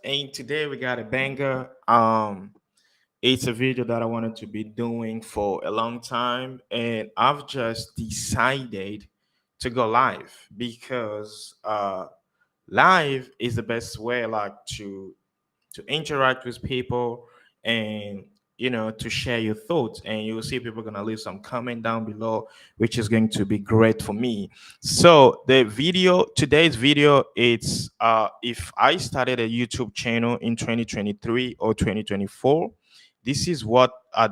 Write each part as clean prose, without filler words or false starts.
And today we got a banger. It's a video that I wanted to be doing for a long time, and I've just decided to go live because live is the best way, like to interact with people and to share your thoughts, and you'll see people gonna leave some comment down below, which is going to be great for me. So today's video, it's if I started a YouTube channel in 2023 or 2024, this is what I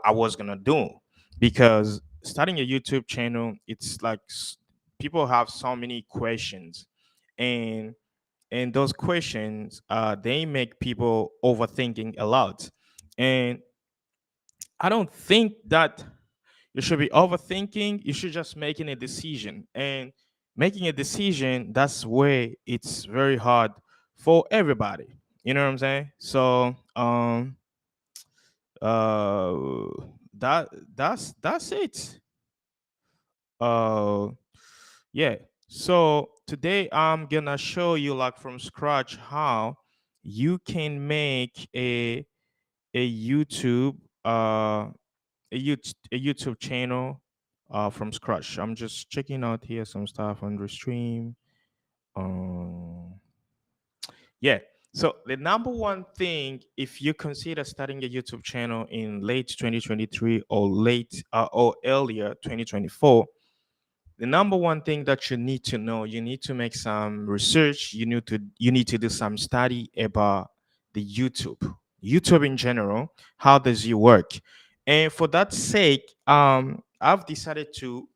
was gonna do. Because starting a YouTube channel, it's like people have so many questions, and those questions, they make people overthinking a lot. And I don't think that you should be overthinking. You should just making a decision, and making a decision, that's where it's very hard for everybody. You know what I'm saying? So uh that that's it. uh Yeah. So today I'm gonna show you, like, from scratch, how you can make a YouTube a YouTube channel from scratch. I'm just checking out here some stuff on the stream. Um yeah. So the number one thing, if you consider starting a YouTube channel in late 2023 or late or earlier 2024, the number one thing that you need to know, you need to make some research. You need to do some study about the YouTube in general. How does it work? And for that sake, I've decided to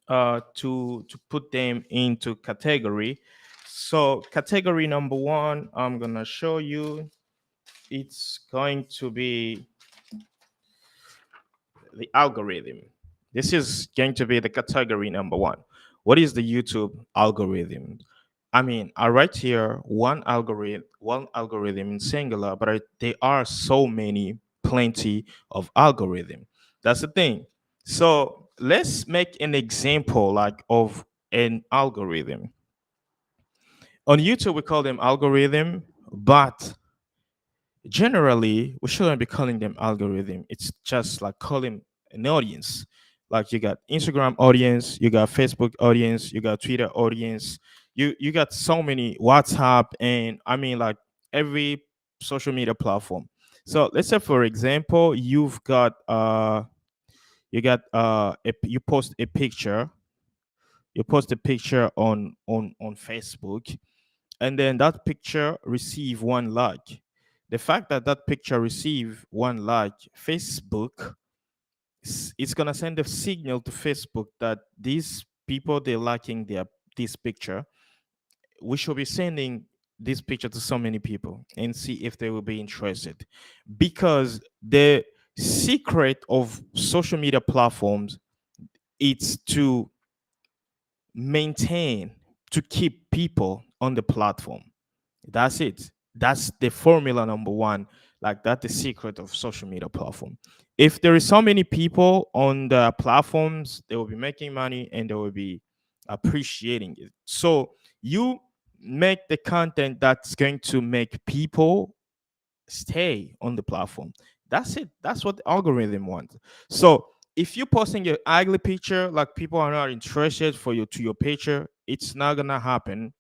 put them into category. So category number one, I'm gonna show you, it's going to be the algorithm. This is going to be the category number one. What is the YouTube algorithm? I mean, I write here one algorithm in singular, but there are so many, plenty of algorithm. That's the thing. So let's make an example, like, of an algorithm. On YouTube, we call them algorithm, but generally we shouldn't be calling them algorithm. It's just like calling an audience. Like, you got Instagram audience, you got Facebook audience, you got Twitter audience, you got so many, WhatsApp, and I mean, like, every social media platform. So let's say, for example, you post a picture, on Facebook, and then that picture receive one like. The fact that that picture receive one like, Facebook, it's gonna send a signal to Facebook that these people, they're liking this picture. We should be sending this picture to so many people and see if they will be interested. Because the secret of social media platforms, it's to maintain, to keep people on the platform. That's it. That's the formula number one. Like, that's the secret of social media platform. If there is so many people on the platforms, they will be making money and they will be appreciating it. So you make the content that's going to make people stay on the platform. That's it. That's what the algorithm wants. So if you're posting your ugly picture, like, people are not interested for you to your picture, it's not gonna happen.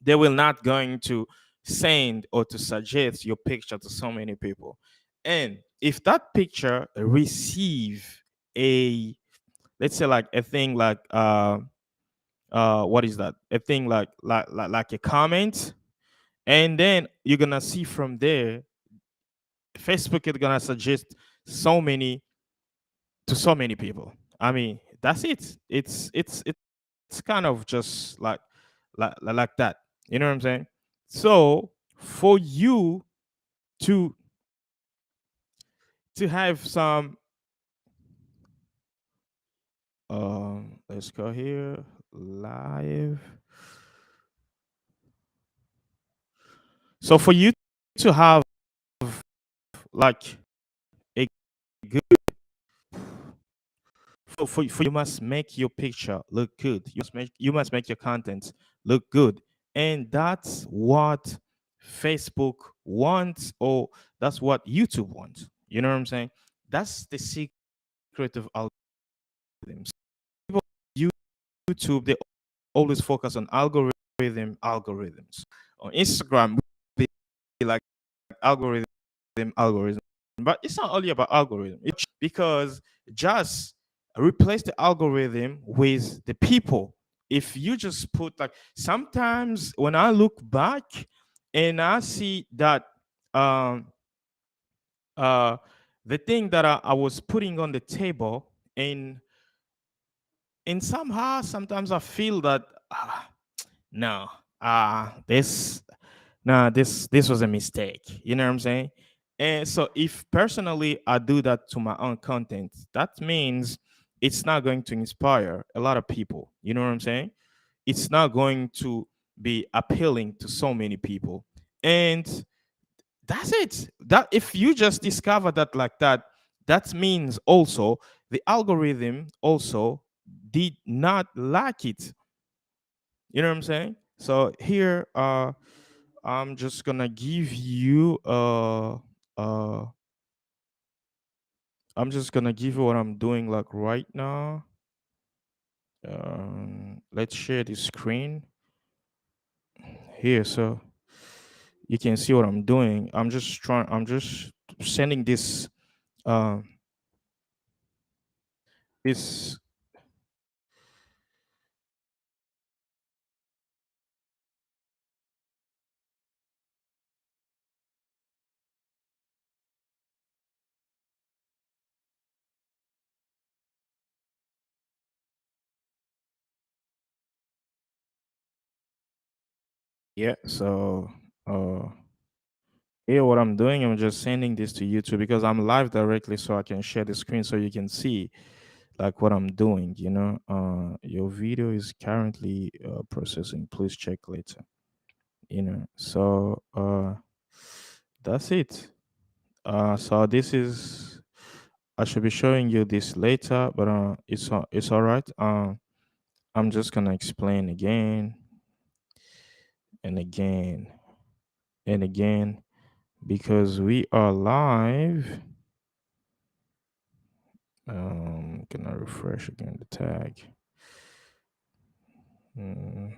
They will not going to send or to suggest your picture to so many people. And if that picture receive a, let's say, like, a thing like what is that, a thing like a comment, and then you're gonna see from there, Facebook is gonna suggest so many to so many people. I mean, that's it. It's kind of just like that. You know what I'm saying? So for you to have some, let's go here, live. So for you to have, like, a good, for you must make your picture look good. You must make your content look good, and that's what Facebook wants, or that's what YouTube wants. You know what I'm saying? That's the secret of algorithms. People use YouTube, they always focus on algorithms. On Instagram, they like algorithm, algorithm. But it's not only about algorithm. It's because just replace the algorithm with the people. If you just put like, sometimes when I look back and I see that um uh the thing that I was putting on the table, and somehow sometimes I feel that no, this, nah, this was a mistake. You know what I'm saying? And so if personally I do that to my own content, that means it's not going to inspire a lot of people. You know what I'm saying? It's not going to be appealing to so many people. And that's it. That if you just discover that like that, that means also the algorithm also did not like it. You know what I'm saying? So here, I'm just gonna give you uh I'm just gonna give you what I'm doing like right now. Let's share the screen here so you can see what I'm doing. I'm just sending uh this. Yeah, so uh here what I'm doing, I'm just sending this to YouTube because I'm live directly, so I can share the screen so you can see like what I'm doing, you know. Your video is currently processing, please check later, you know. So that's it. So this is, I should be showing you this later, but it's all right. I'm just gonna explain again and again and again because we are live. Gonna refresh again the tag. Mm,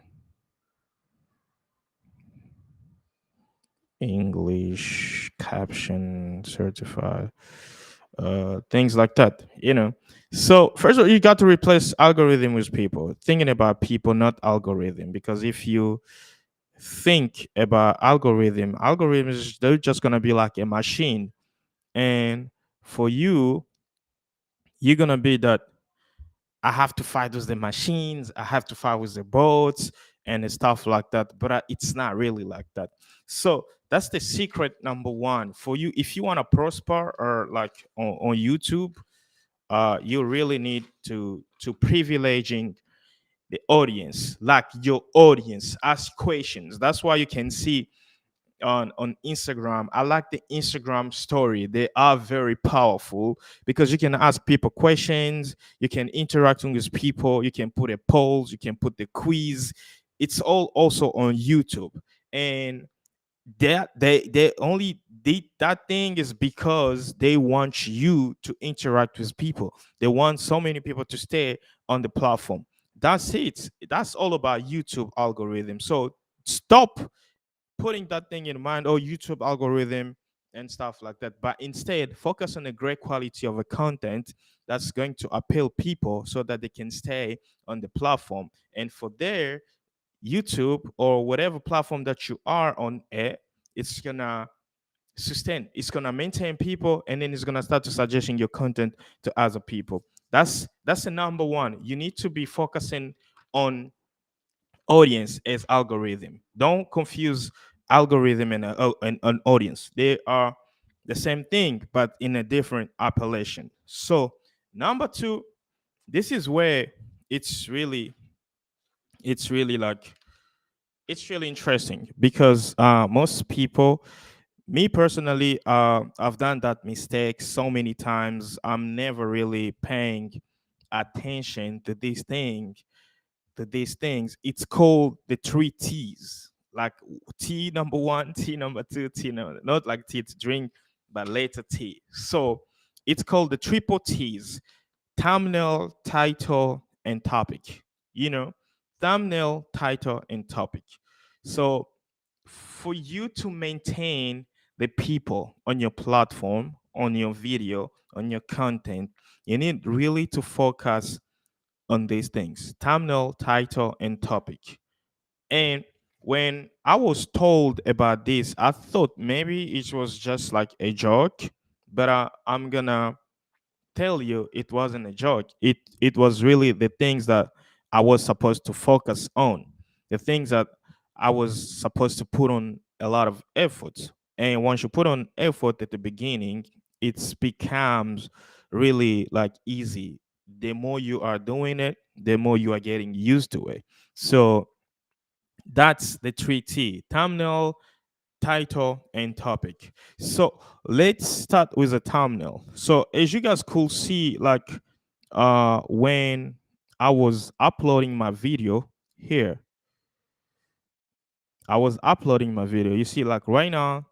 English caption certified, things like that, you know. So first of all, you got to replace algorithm with people, thinking about people, not algorithm, because if you think about algorithms, they're just gonna be like a machine, and for you, you're gonna be that I have to fight with the machines, I have to fight with the bots and stuff like that. But it's not really like that. So that's the secret number one for you. If you want to prosper or like on YouTube, you really need to privileging the audience, like your audience. Ask questions. That's why you can see on Instagram. I like the Instagram story. They are very powerful because you can ask people questions, you can interact with people, you can put a polls, you can put the quiz. It's all also on YouTube. And they only did that thing is because they want you to interact with people. They want so many people to stay on the platform. That's it. That's all about YouTube algorithm. So stop putting that thing in mind, oh, YouTube algorithm and stuff like that. But instead, focus on the great quality of a content that's going to appeal people so that they can stay on the platform. And for there, YouTube or whatever platform that you are on, it's gonna sustain, it's gonna maintain people, and then it's gonna start to suggesting your content to other people. That's the number one. You need to be focusing on audience as algorithm. Don't confuse algorithm and an audience. They are the same thing, but in a different appellation. So number two, this is where it's really, it's really like, it's really interesting because most people, me personally, I've done that mistake so many times. I'm never really paying attention to these things. It's called the three T's. like T number one, T number two, T number, not like T to drink, but letter T. So it's called the triple T's: thumbnail, title, and topic. You know, thumbnail, title, and topic. So for you to maintain the people on your platform, on your video, on your content, you need really to focus on these things: thumbnail, title, and topic. And when I was told about this, I thought maybe it was just like a joke, but I'm gonna tell you it wasn't a joke. It was really the things that I was supposed to focus on, the things that I was supposed to put on a lot of effort. And once you put on effort at the beginning, it becomes really like easy. The more you are doing it, the more you are getting used to it. So that's the 3T: thumbnail, title, and topic. So let's start with a thumbnail. So as you guys could see, like when I was uploading my video here, I was uploading my video. You see, like right now,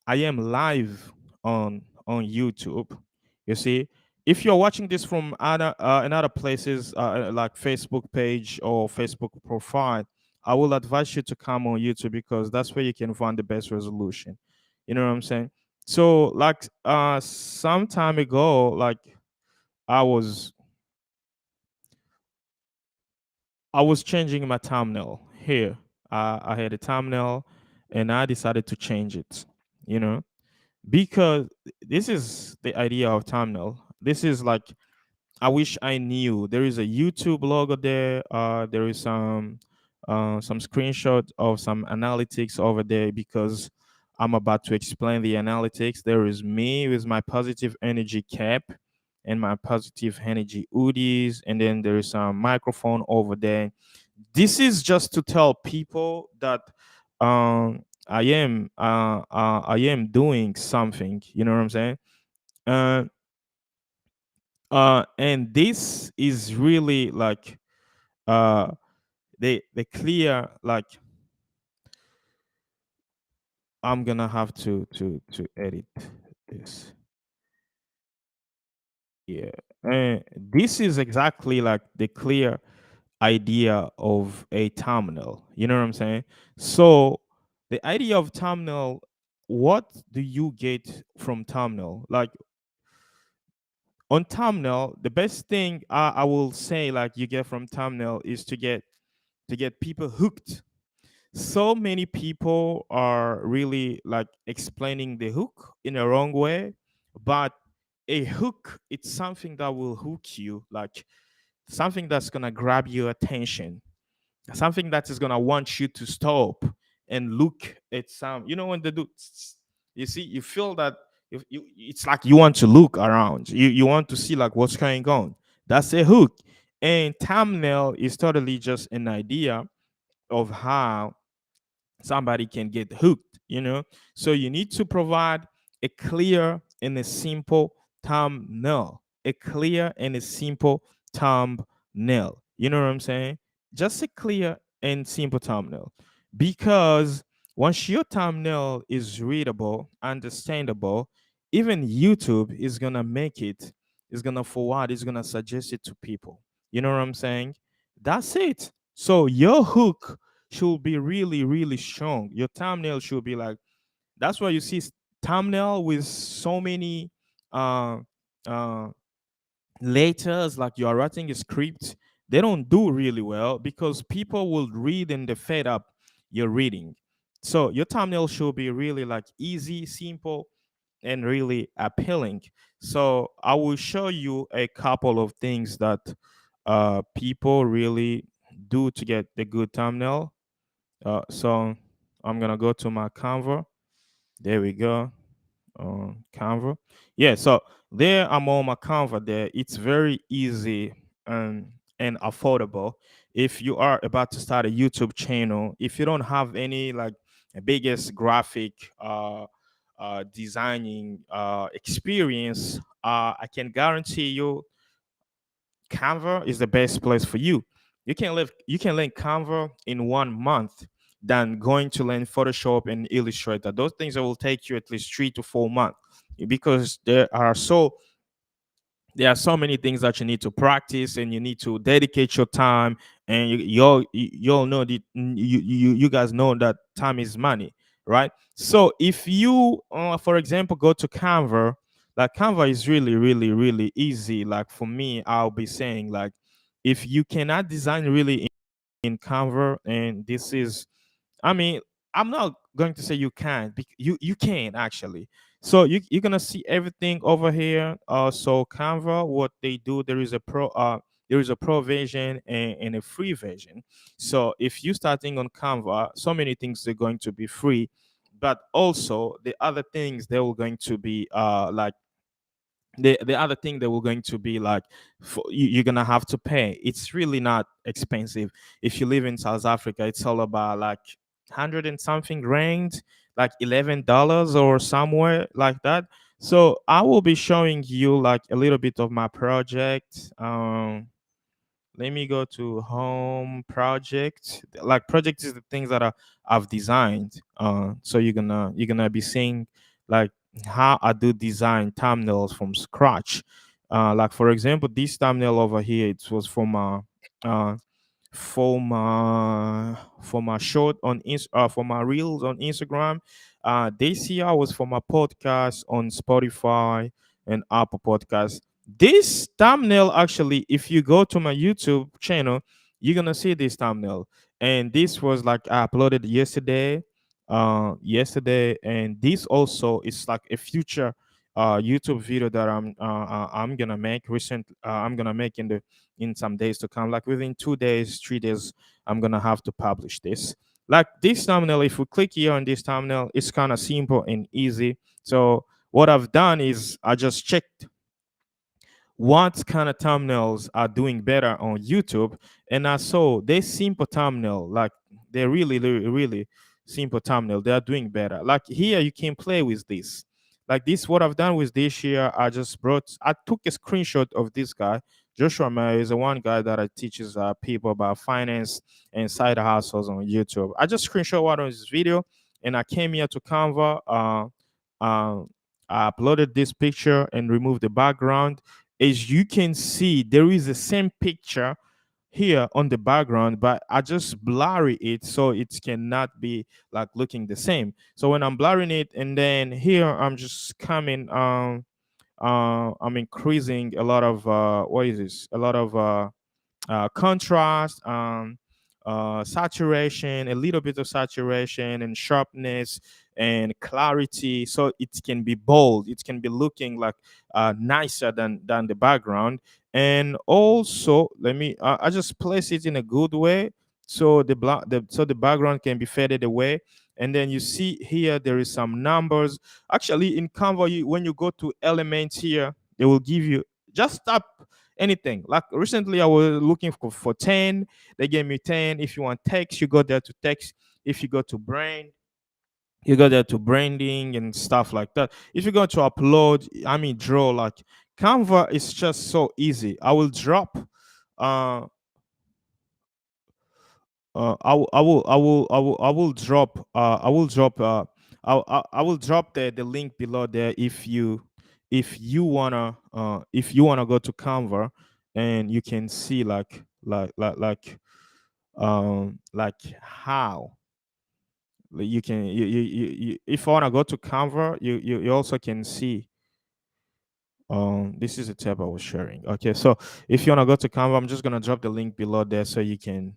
I am live on YouTube. You see, if you're watching this from other in other places like Facebook page or Facebook profile, I will advise you to come on YouTube because that's where you can find the best resolution. You know what I'm saying? So like some time ago, like I was I was changing my thumbnail here. I had a thumbnail and I decided to change it. You know, because this is the idea of thumbnail. This is like I wish I knew. There is a YouTube logo there. There is some screenshot of some analytics over there because I'm about to explain the analytics. There is me with my positive energy cap and my positive energy hoodies, and then there is some microphone over there. This is just to tell people that I am doing something. You know what I'm saying? Uh, and this is really like uh the clear like I'm gonna have to edit this. Yeah, and this is exactly like the clear idea of a thumbnail. You know what I'm saying? So the idea of thumbnail, what do you get from thumbnail? Like on thumbnail, the best thing I will say like you get from thumbnail is to get people hooked. So many people are really like explaining the hook in a wrong way, but a hook, it's something that will hook you, like something that's gonna grab your attention, something that is gonna want you to stop and look at some. You know when they do, you see, you feel that it's like you want to look around. You want to see like what's going on. That's a hook. And thumbnail is totally just an idea of how somebody can get hooked, you know. So you need to provide a clear and a simple thumbnail, a clear and a simple thumbnail. You know what I'm saying? Just a clear and simple thumbnail. Because once your thumbnail is readable, understandable, even YouTube is gonna make it, is gonna forward, is gonna suggest it to people. You know what I'm saying? That's it. So your hook should be really, really strong. Your thumbnail should be like, that's why you see thumbnail with so many uh uh letters, like you are writing a script. They don't do really well because people will read and they fed up your reading. So your thumbnail should be really like easy, simple, and really appealing. So I will show you a couple of things that people really do to get the good thumbnail. So I'm gonna go to my Canva. There we go. Canva. Yeah, so there I'm on my Canva there. It's very easy and affordable. If you are about to start a YouTube channel, if you don't have any like biggest graphic designing experience, I can guarantee you Canva is the best place for you. You can learn Canva in 1 month. than going to learn Photoshop and Illustrator. Those things that will take you at least 3 to 4 months, because there are so many things that you need to practice, and you need to dedicate your time. And you all know that, you guys know that time is money, right? So if you, for example, go to Canva, like Canva is really, really, really easy. Like for me, I'll be saying, like, if you cannot design really in Canva, and this is, I mean, I'm not going to say you can't. You can actually. So you're gonna see everything over here. So Canva, what they do, there is a pro version and a free version. So if you starting on Canva, so many things are going to be free, but also the other things they will going to be like the other thing that we're going to be like, you're gonna have to pay. It's really not expensive. If you live in South Africa, it's all about like 100 and something rand, like $11 or somewhere like that. So I will be showing you like a little bit of my project. Let me go to home project. Like project is the things that I've designed. So you're gonna be seeing like how I do design thumbnails from scratch. Like for example, this thumbnail over here, it was uh for my short on for my reels on Instagram. This year was for my podcast on Spotify and Apple Podcasts. This thumbnail, actually, if you go to my YouTube channel, you're gonna see this thumbnail. And this was like I uploaded yesterday, and this also is like a future YouTube video that I'm gonna make I'm gonna make in some days to come. Like within 2 days, 3 days, I'm gonna have to publish this. Like this thumbnail, if we click here on this thumbnail, it's kind of simple and easy. So what I've done is I just checked what kind of thumbnails are doing better on YouTube, and I saw they simple thumbnail, like they're really, really, really simple thumbnail. They are doing better. Like here, you can play with this. Like this, what I've done with this here, I took a screenshot of this guy. Joshua Mayer is the one guy that I teaches people about finance and side hustles on YouTube. I just screenshot one of his video, and I came here to Canva. Uh, I uploaded this picture and removed the background. As you can see, there is the same picture here on the background, but I just blurry it so it cannot be like looking the same. So when I'm blurring it, and then here I'm just coming I'm increasing a lot of what is this, a lot of contrast, saturation, a little bit of saturation and sharpness and clarity, so it can be bold. It can be looking like nicer than the background. And also, let me. I just place it in a good way, so the background can be faded away. And then you see here there is some numbers. Actually, in Canva, when you go to elements here, they will give you, just tap anything. Like recently, I was looking for 10. They gave me 10. If you want text, you go there to text. If you go to brain, you go there to branding and stuff like that. If you go to upload, I mean draw, like Canva is just so easy. I will drop uh I will drop I will drop the link below there. If you wanna go to Canva, and you can see like how you can if I wanna go to Canva, you also can see. This is a tab I was sharing. Okay, so if you wanna go to Canva, I'm just gonna drop the link below there so you can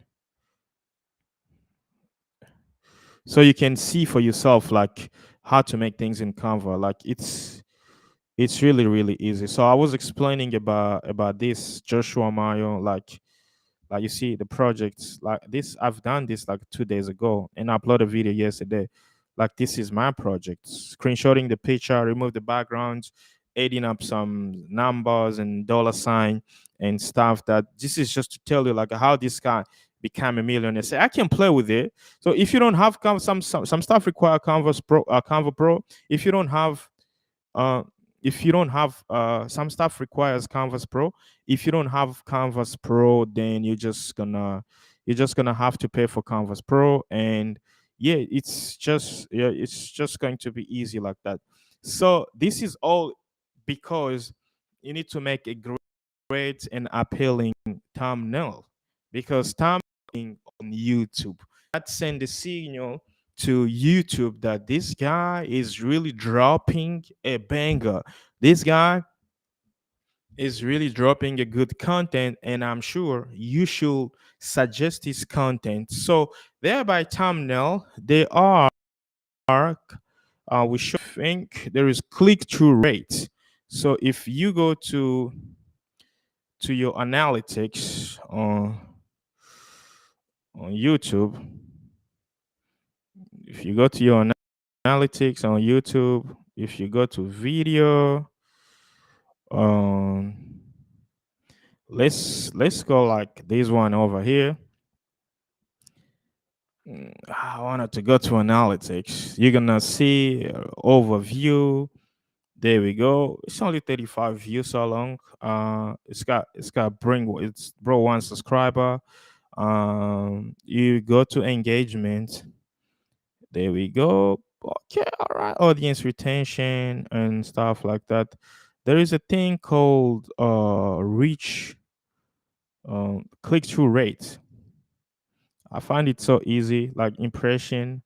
see for yourself like how to make things in Canva. Like it's really, really easy. So I was explaining about this Joshua Mayo, like you see the projects like this. I've done this like 2 days ago, and I uploaded a video yesterday. Like this is my project, screenshotting the picture, remove the background, adding up some numbers and dollar sign and stuff. That this is just to tell you like how this guy became a millionaire. Say I can play with it. So if you don't have some stuff require Canva Pro. If you don't have uh, some stuff requires Canvas Pro. If you don't have Canvas Pro, then you're just gonna you're just gonna have to pay for Canvas Pro, and yeah, it's just going to be easy like that. So this is all because you need to make a great and appealing thumbnail, because thumbnailing on YouTube that send a signal to YouTube that this guy is really dropping a banger. This guy is really dropping a good content, and I'm sure you should suggest his content. So thereby thumbnail, they are we should think there is click-through rate. So if you go to your analytics on YouTube, if you go to your analytics on YouTube, if you go to video, um, let's go like this one over here. I wanted to go to analytics. You're gonna see overview. There we go. It's only 35 views so long. It's got bring it's bro one subscriber. You go to engagement. There we go. Okay, all right. Audience retention and stuff like that. There is a thing called reach click through rate. I find it so easy, like impression.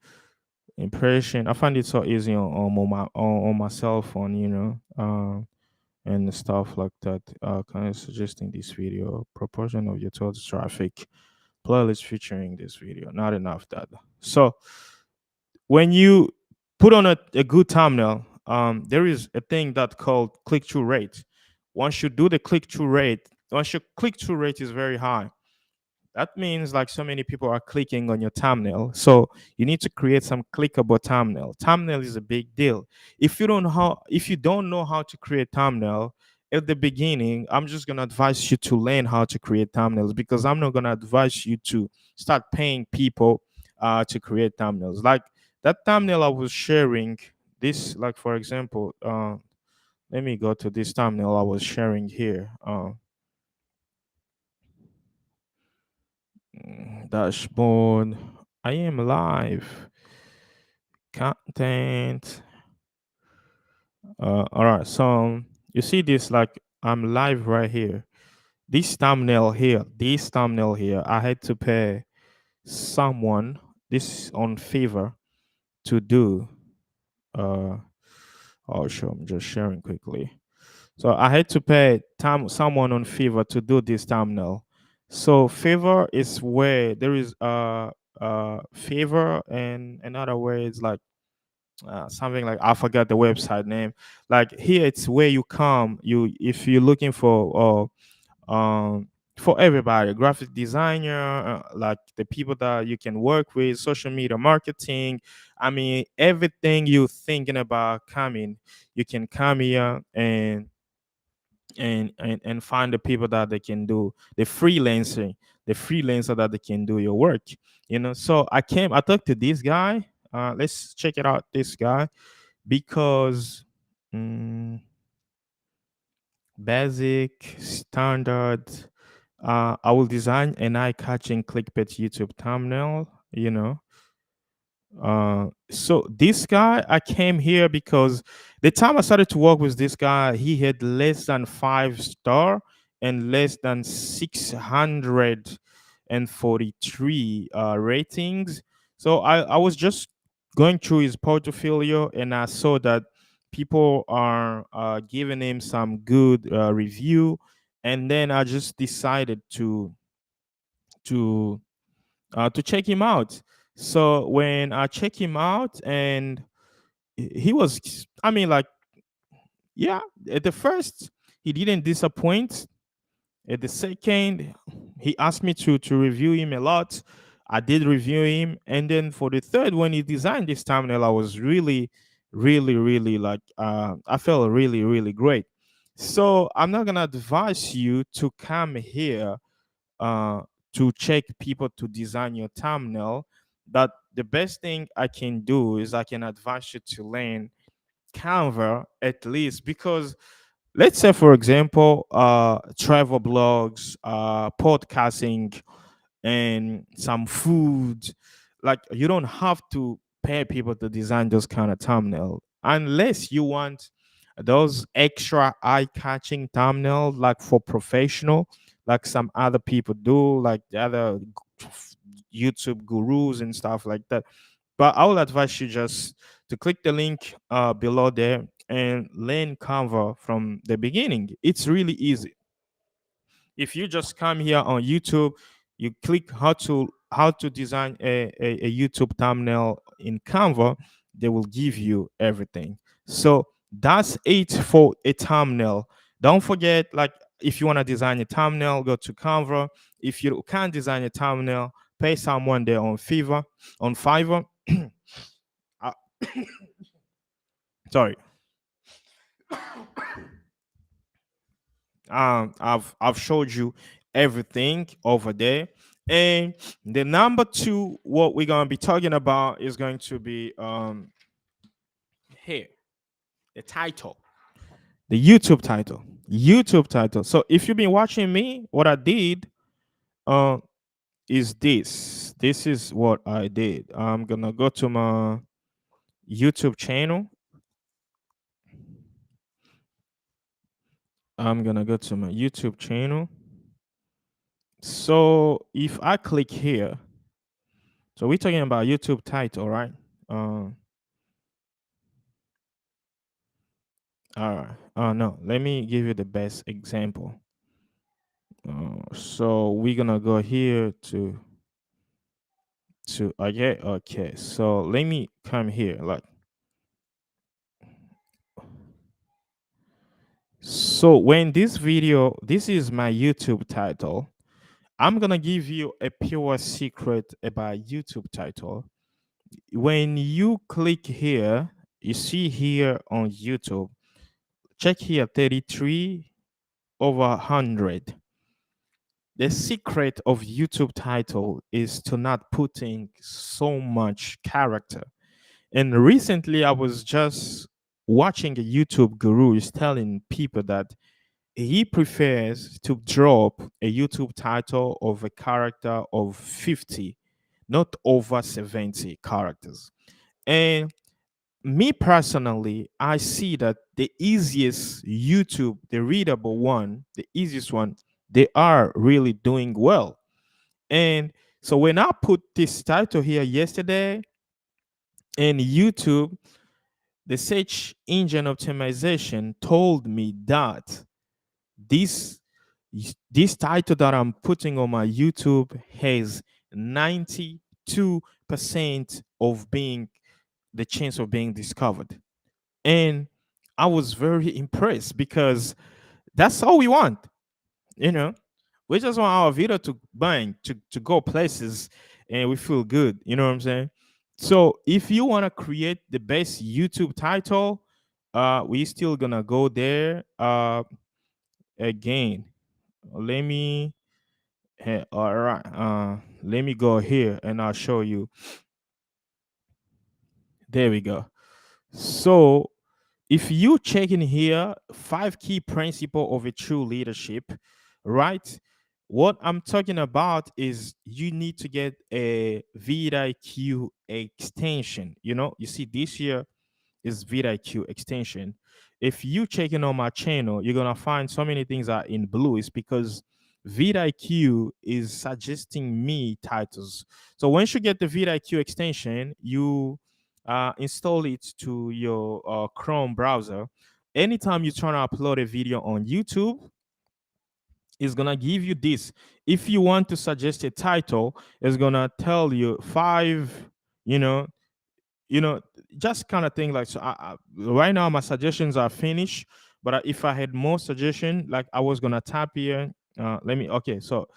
I find it so easy on my cell phone, and stuff like that. Kind of suggesting this video proportion of your total traffic playlist featuring this video. Not enough that. So when you put on a good thumbnail, there is a thing that called click through rate. Once you do the click through rate, once your click through rate is very high, that means like so many people are clicking on your thumbnail. So you need to create some clickable thumbnail. Thumbnail is a big deal. If you don't know how to create thumbnail at the beginning, I'm just gonna advise you to learn how to create thumbnails, because I'm not gonna advise you to start paying people to create thumbnails. Like that thumbnail I was sharing, this like for example, let me go to this thumbnail I was sharing here. Dashboard. I am live. Content. All right. So you see this, like I'm live right here. This thumbnail here, I had to pay someone this on favor to do. Uh, oh, sure. I'm just sharing quickly. So I had to pay someone on favor to do this thumbnail. So favor is where there is favor, and in other words, like something like I forgot the website name. Like here, it's where you come. You if you're looking for everybody, graphic designer, like the people that you can work with, social media marketing. I mean, everything you're thinking about coming, you can come here and find the people that they can do the freelancer that they can do your work. So I talked to this guy. Let's check it out, this guy, because mm, basic standard. I will design an eye-catching clickbait YouTube thumbnail. So this guy, I came here because the time I started to work with this guy, he had less than 5 star and less than 643 ratings. So I was just going through his portfolio, and I saw that people are giving him some good review, and then I just decided to to check him out. So when I check him out, and he was, I mean, like, yeah, at the first he didn't disappoint. At the second, he asked me to review him a lot. I did review him, and then for the third, when he designed this thumbnail, I was really, really, really like I felt really, really great. So I'm not gonna advise you to come here uh, to check people to design your thumbnail. But the best thing I can do is I can advise you to learn Canva at least, because let's say for example travel blogs, podcasting, and some food. Like you don't have to pay people to design those kind of thumbnail unless you want those extra eye-catching thumbnail like for professional, like some other people do, like the other YouTube gurus and stuff like that. But I would advise you just to click the link below there and learn Canva from the beginning. It's really easy. If you just come here on YouTube, you click how to design a YouTube thumbnail in Canva, they will give you everything. So that's it for a thumbnail. Don't forget, like if you want to design a thumbnail, go to Canva. If you can't design a thumbnail, pay someone there on Fiverr. Uh, sorry. I've showed you everything over there. And the number two, what we're gonna be talking about is going to be here, the title, the YouTube title. YouTube title. So if you've been watching me, what I did uh is this. This is what I did. I'm gonna go to my YouTube channel. I'm gonna go to my YouTube channel. So if I click here, so we're talking about YouTube title, right? Um, all right. No, let me give you the best example. So we're gonna go here to okay, okay. So let me come here, like so. When this video, this is my YouTube title. I'm gonna give you a pure secret about YouTube title. When you click here, you see here on YouTube, check here 33 over 100. The secret of YouTube title is to not putting so much character. And recently I was just watching a YouTube guru is telling people that he prefers to drop a YouTube title of a character of 50, not over 70 characters. And me personally, I see that the easiest YouTube, the readable one, the easiest one, they are really doing well. And so when I put this title here yesterday in YouTube, the search engine optimization told me that this this title that I'm putting on my YouTube has 92% of being the chance of being discovered. And I was very impressed because that's all we want, you know. We just want our video to bang, to go places and we feel good, you know what I'm saying? So if you want to create the best YouTube title, we still gonna go there again. Let me all right, let me go here and I'll show you. There we go. So if you check in here, 5 key principle of a true leadership, right? What I'm talking about is you need to get a vidIQ extension. You know, you see this here is vidIQ extension. If you checking on my channel, you're gonna find so many things are in blue. It's because vidIQ is suggesting me titles. So once you get the vidIQ extension, you install it to your Chrome browser. Anytime you try to upload a video on YouTube, it's gonna give you this. If you want to suggest a title, it's gonna tell you five, you know, you know, just kind of thing. Like so, right now my suggestions are finished. But if I had more suggestion, like I was gonna tap here. Let me. Okay, so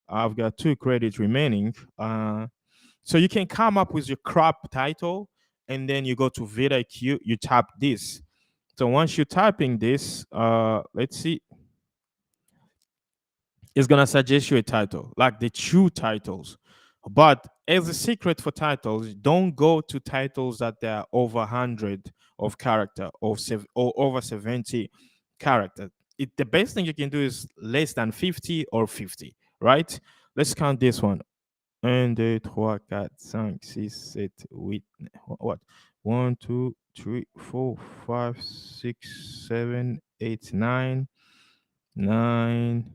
I've got 2 credits remaining. So you can come up with your crop title, and then you go to vidIQ. You tap this. So once you're typing this, let's see, it's gonna suggest you a title, like the true titles. But as a secret for titles, don't go to titles that they are over 100 of character or over 70 character. The best thing you can do is less than 50 or 50, right? Let's count this one. 1, 2, 3, 4, 5, 6, 7, 8. What? 1, 2, 3, 4, 5, 6, 7, 8, 9. 9, 10,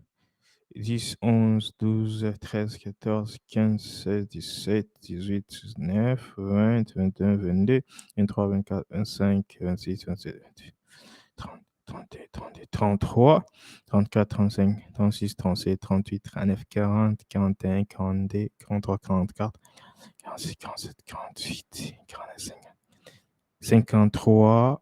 11, 12, 13, 14, 15, 16, 17, 18, 19, 20, 21, 22, 23, 24, 25, 26, 27, 28, 30, 32, 33, 34, 34, 35, 36, 37, 38, 39, 40, 41, 42, 43, 44, 46, 47, 48, 45, 53,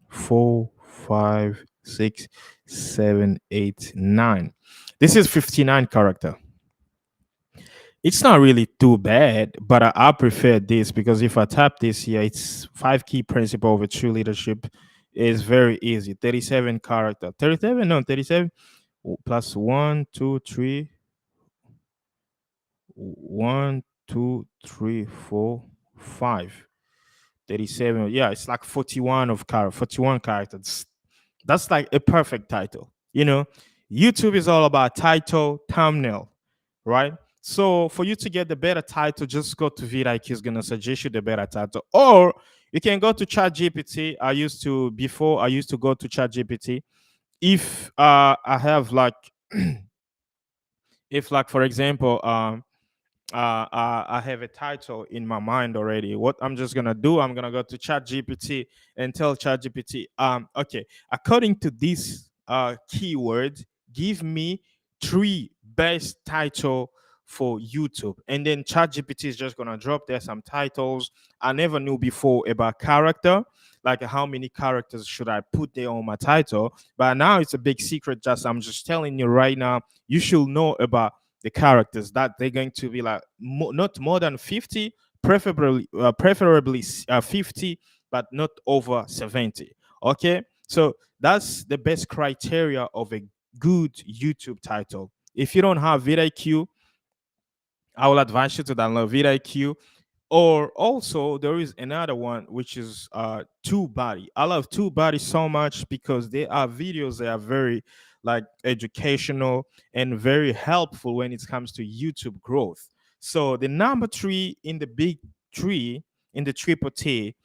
4, 5, 6, 7, 8, 9. This is 59 character. It's not really too bad, but I prefer this because if I tap this here, it's five key principle of a true leadership is very easy. 37 character. 37, no, 37 plus 1, 2, 3, 1, 2, 3, 4, 5. 37. Yeah, it's like 41 of 41 characters. That's like a perfect title. YouTube is all about title, thumbnail, right? So for you to get the better title, just go to vidIQ is gonna suggest you the better title. Or you can go to ChatGPT. I used to go to ChatGPT. If I have like if like for example I have a title in my mind already. What I'm just gonna do, I'm gonna go to ChatGPT and tell ChatGPT, okay, according to this keyword, give me three best title for YouTube, and then ChatGPT is just gonna drop there some titles I never knew before about character. Like how many characters should I put there on my title? But now it's a big secret. Just I'm just telling you right now. You should know about the characters that they're going to be like not more than 50, preferably 50, but not over 70. Okay, so that's the best criteria of a good YouTube title. If you don't have vidIQ, I will advise you to download vidIQ. Or also there is another one which is TubeBuddy. I love TubeBuddy so much because they are videos that are very like educational and very helpful when it comes to YouTube growth. So the number three in the big three in the triple T,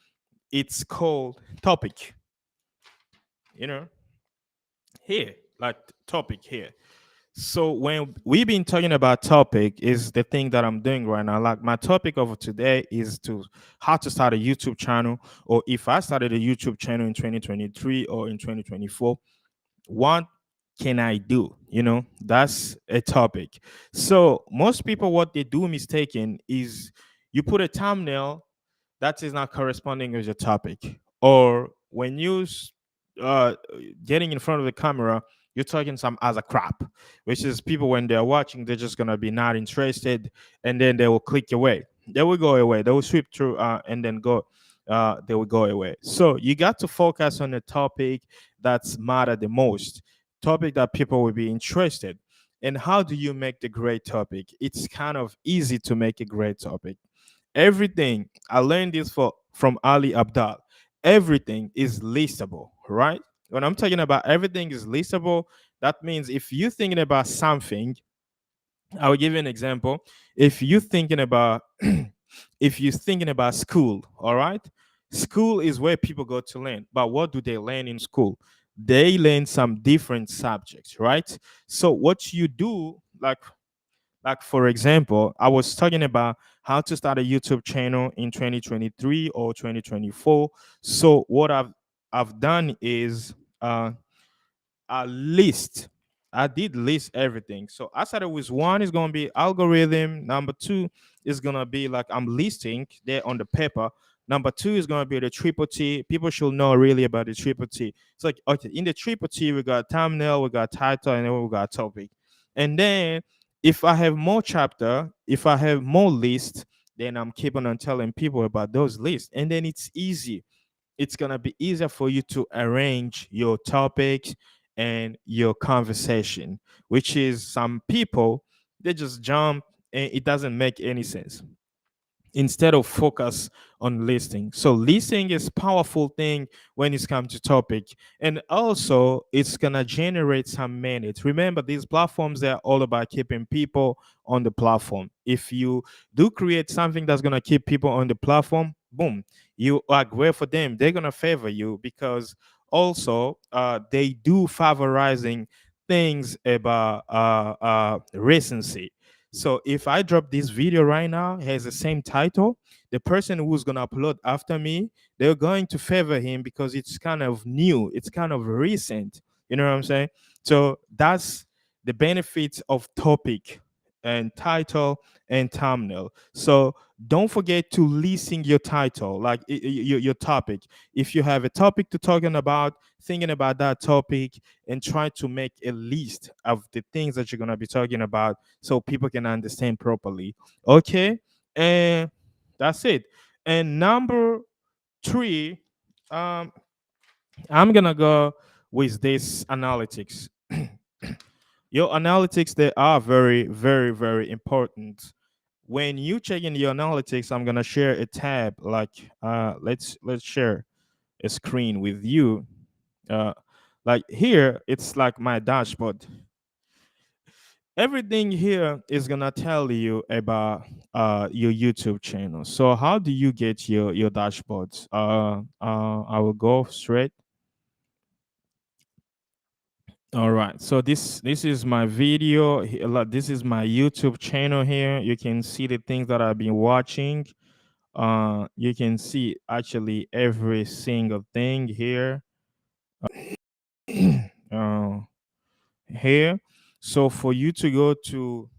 it's called Topic. You know, here, like Topic here. So when we've been talking about topic is the thing that I'm doing right now. Like my topic of today is to how to start a YouTube channel, or if I started a YouTube channel in 2023 or in 2024, what can I do? That's a topic. So most people, what they do mistaken is you put a thumbnail that is not corresponding with your topic, or when you uh getting in front of the camera, you're talking some other crap, which is people when they're watching, they're just gonna be not interested, and then they will click away, they will go away, they will sweep through and then go they will go away. So you got to focus on the topic that's matter the most, topic that people will be interested. And how do you make the great topic? It's kind of easy to make a great topic. Everything I learned this from Ali Abdal. Everything is listable, right? When I'm talking about everything is listable, that means if you're thinking about something, I will give you an example. If you're thinking about if you're thinking about school, all right? School is where people go to learn. But what do they learn in school? They learn some different subjects, right? So what you do, like for example, I was talking about how to start a YouTube channel in 2023 or 2024. So what I've done is a list. I did list everything. So I started with one is gonna be algorithm. Number two is gonna be like I'm listing there on the paper. Number two is gonna be the triple T. People should know really about the triple T. It's like okay, in the triple T we got thumbnail, we got title, and then we got topic. And then if I have more chapter, if I have more list, then I'm keeping on telling people about those lists. And then it's gonna be easier for you to arrange your topics and your conversation, which is some people they just jump and it doesn't make any sense. instead of focus on listening. So listening is powerful thing when it's come to topic, and also it's gonna generate some minutes. Remember, these platforms, they're all about keeping people on the platform. If you do create something that's gonna keep people on the platform, boom, you are great for them. They're gonna favor you because also they do favorizing things about recency. So if I drop this video right now, it has the same title, the person who's gonna upload after me, they're going to favor him because it's kind of new, it's kind of recent. You know what I'm saying? So that's the benefits of topic and title and thumbnail. So don't forget to listen your title, like your topic. If you have a topic to talking about, thinking about that topic, and try to make a list of the things that you're gonna be talking about so people can understand properly. Okay, and that's it. And number three, um, I'm gonna go with this analytics. Your analytics, they are very, very, very important. When you check in your analytics, I'm gonna share a tab. Like, let's share a screen with you. Uh, like here, it's like my dashboard. Everything here is gonna tell you about your YouTube channel. So how do you get your dashboards? I will go straight. All right. So this is my video. This is my YouTube channel here. You can see the things that I've been watching. You can see actually every single thing here. uh, Here. So for you to go to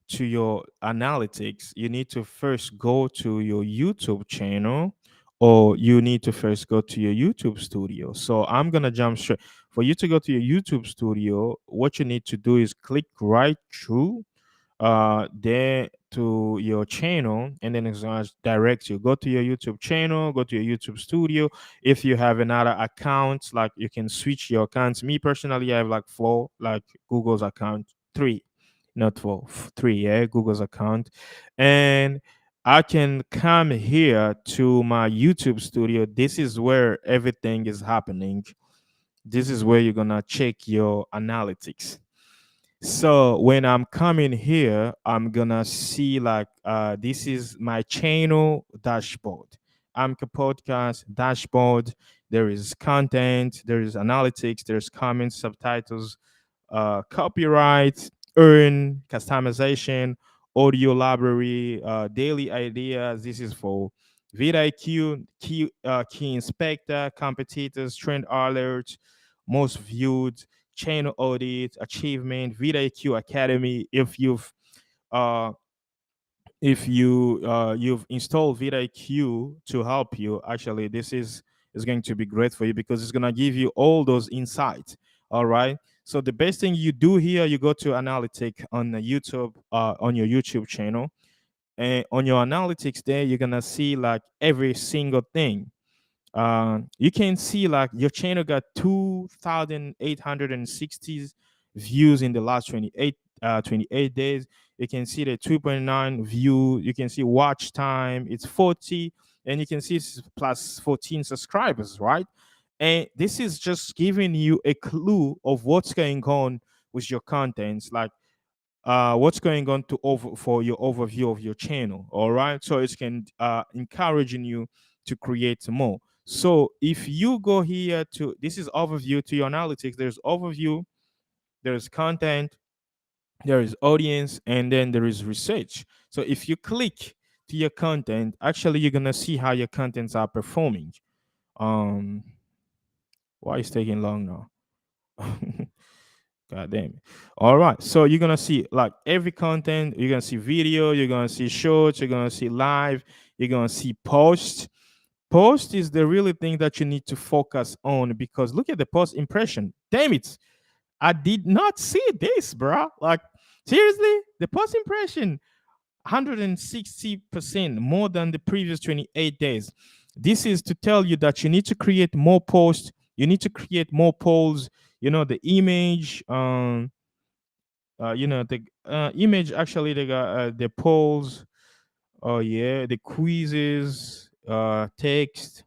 to your analytics, you need to first go to your YouTube channel, or you need to first go to your YouTube studio. So I'm going to jump straight. For you to go to your YouTube studio, what you need to do is click right through there to your channel, and then it's going to direct you. Go to your YouTube channel, go to your YouTube studio. If you have another account, like you can switch your accounts. Me personally, I have like four, like Google's account, three, not four, three, yeah, Google's account. And I can come here to my YouTube studio. This is where everything is happening. This is where you're gonna check your analytics. So when I'm coming here, I'm gonna see like this is my channel dashboard. Amka podcast dashboard. There is content, there is analytics, there's comments, subtitles, copyright, earn, customization, audio library, daily ideas. This is for vidIQ, key inspector, competitors, trend alerts, most viewed, channel audit, achievement, vidIQ Academy. Uh, if you've installed vidIQ to help you, actually this is going to be great for you because it's going to give you all those insights. All right, so the best thing you do here, you go to analytic on the YouTube, on your YouTube channel, and on your analytics there you're going to see like every single thing. You can see like your channel got 2,860 views in the last 28 days. You can see the 2.9 view. You can see watch time, it's 40, and you can see it's plus 14 subscribers, right? And this is just giving you a clue of what's going on with your contents, like what's going on to over for your overview of your channel. All right, so it can encouraging you to create more. So if you go here to, this is overview to your analytics, there's overview, there's content, there is audience, and then there is research. So if you click to your content, actually you're gonna see how your contents are performing. um why is taking long now? God damn it. All right. So you're gonna see like every content, you're gonna see video, you're gonna see shorts, you're gonna see live, you're gonna see post. Post is the really thing that you need to focus on, because look at the post impression. Damn it. I did not see this, bro. Like, seriously, the post impression 160% more than the previous 28 days. This is to tell you that you need to create more posts, you need to create more polls. The image, the image, actually they got the polls. Oh yeah, the quizzes, text,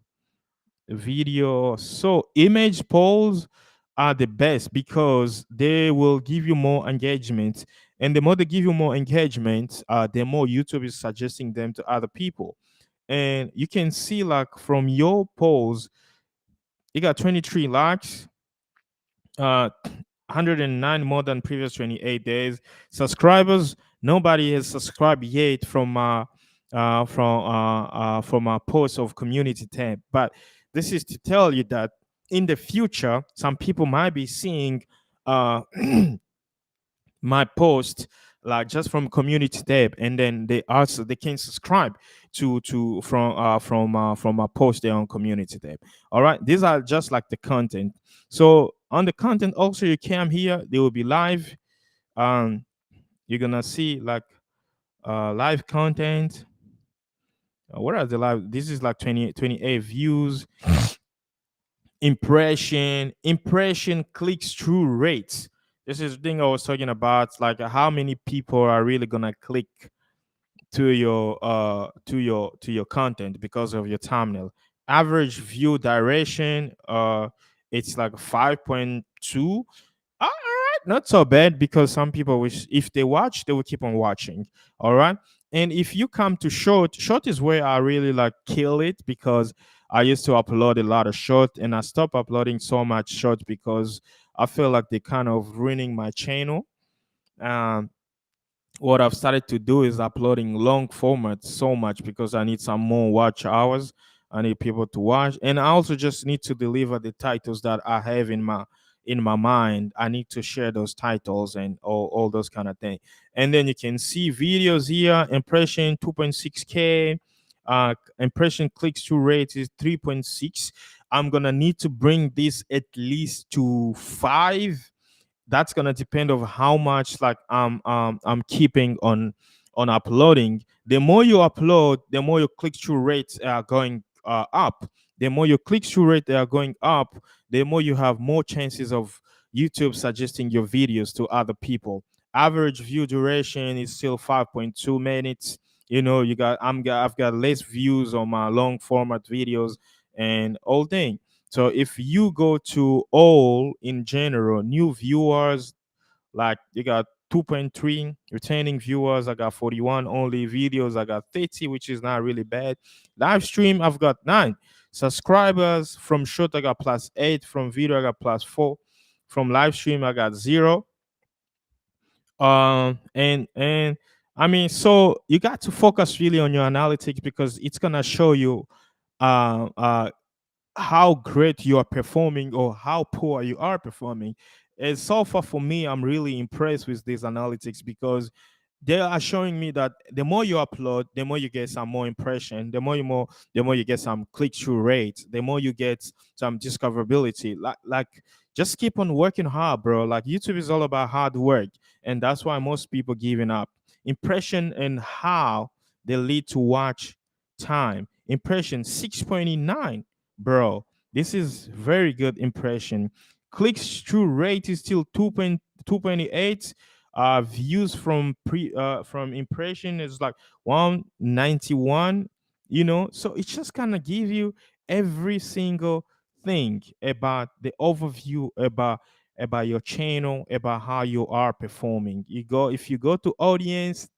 video. So image polls are the best because they will give you more engagement, and the more they give you more engagement, the more YouTube is suggesting them to other people. And you can see like from your polls, you got 23 likes, 109 more than previous 28 days. Subscribers, nobody has subscribed yet from a post of community tab. But this is to tell you that in the future, some people might be seeing uh, my post like just from community tab, and then they can subscribe from a post there on community tab. All right, these are just like the content. So on the content also, you come here, they will be live. You're gonna see like live content. What are the live? This is like 28 views. Impression clicks through rates. This is the thing I was talking about, like how many people are really gonna click to your content because of your thumbnail. Average view duration, it's like 5.2. All right, not so bad, because some people wish if they watch, they will keep on watching. All right. And if you come to short is where I really like kill it, because I used to upload a lot of short, and I stopped uploading so much short because I feel like they kind of ruining my channel. Um, what I've started to do is uploading long formats so much because I need some more watch hours. I need people to watch, and I also just need to deliver the titles that I have in my mind. I need to share those titles and all those kind of things. And then you can see videos here. Impression 2.6K. Impression clicks through rate is 3.6. I'm gonna need to bring this at least to 5. That's gonna depend of how much like I'm keeping on uploading. The more you upload, the more your click through rates are going up. The more your click through rate they are going up, the more you have more chances of YouTube suggesting your videos to other people. Average view duration is still 5.2 minutes. I've got less views on my long format videos and all thing. So if you go to all in general, new viewers, like you got 2.3 retaining viewers, I got 41 only videos, I got 30, which is not really bad. Live stream, I've got 9 subscribers. From short, I got +8. From video, I got +4. From live stream, I got 0. And I mean, so you got to focus really on your analytics, because it's gonna show you uh, uh, how great you are performing or how poor you are performing. And so far for me, I'm really impressed with these analytics, because they are showing me that the more you upload, the more you get some more impression, the more you get some click-through rate, the more you get some discoverability. Like just keep on working hard, bro. Like YouTube is all about hard work, and that's why most people giving up. Impression and how they lead to watch time. Impression 6.9, bro. This is very good impression. Clicks through rate is still 2.28. Views from impression is like 191. So it just kind of give you every single thing about the overview about your channel, about how you are performing. If you go to audience,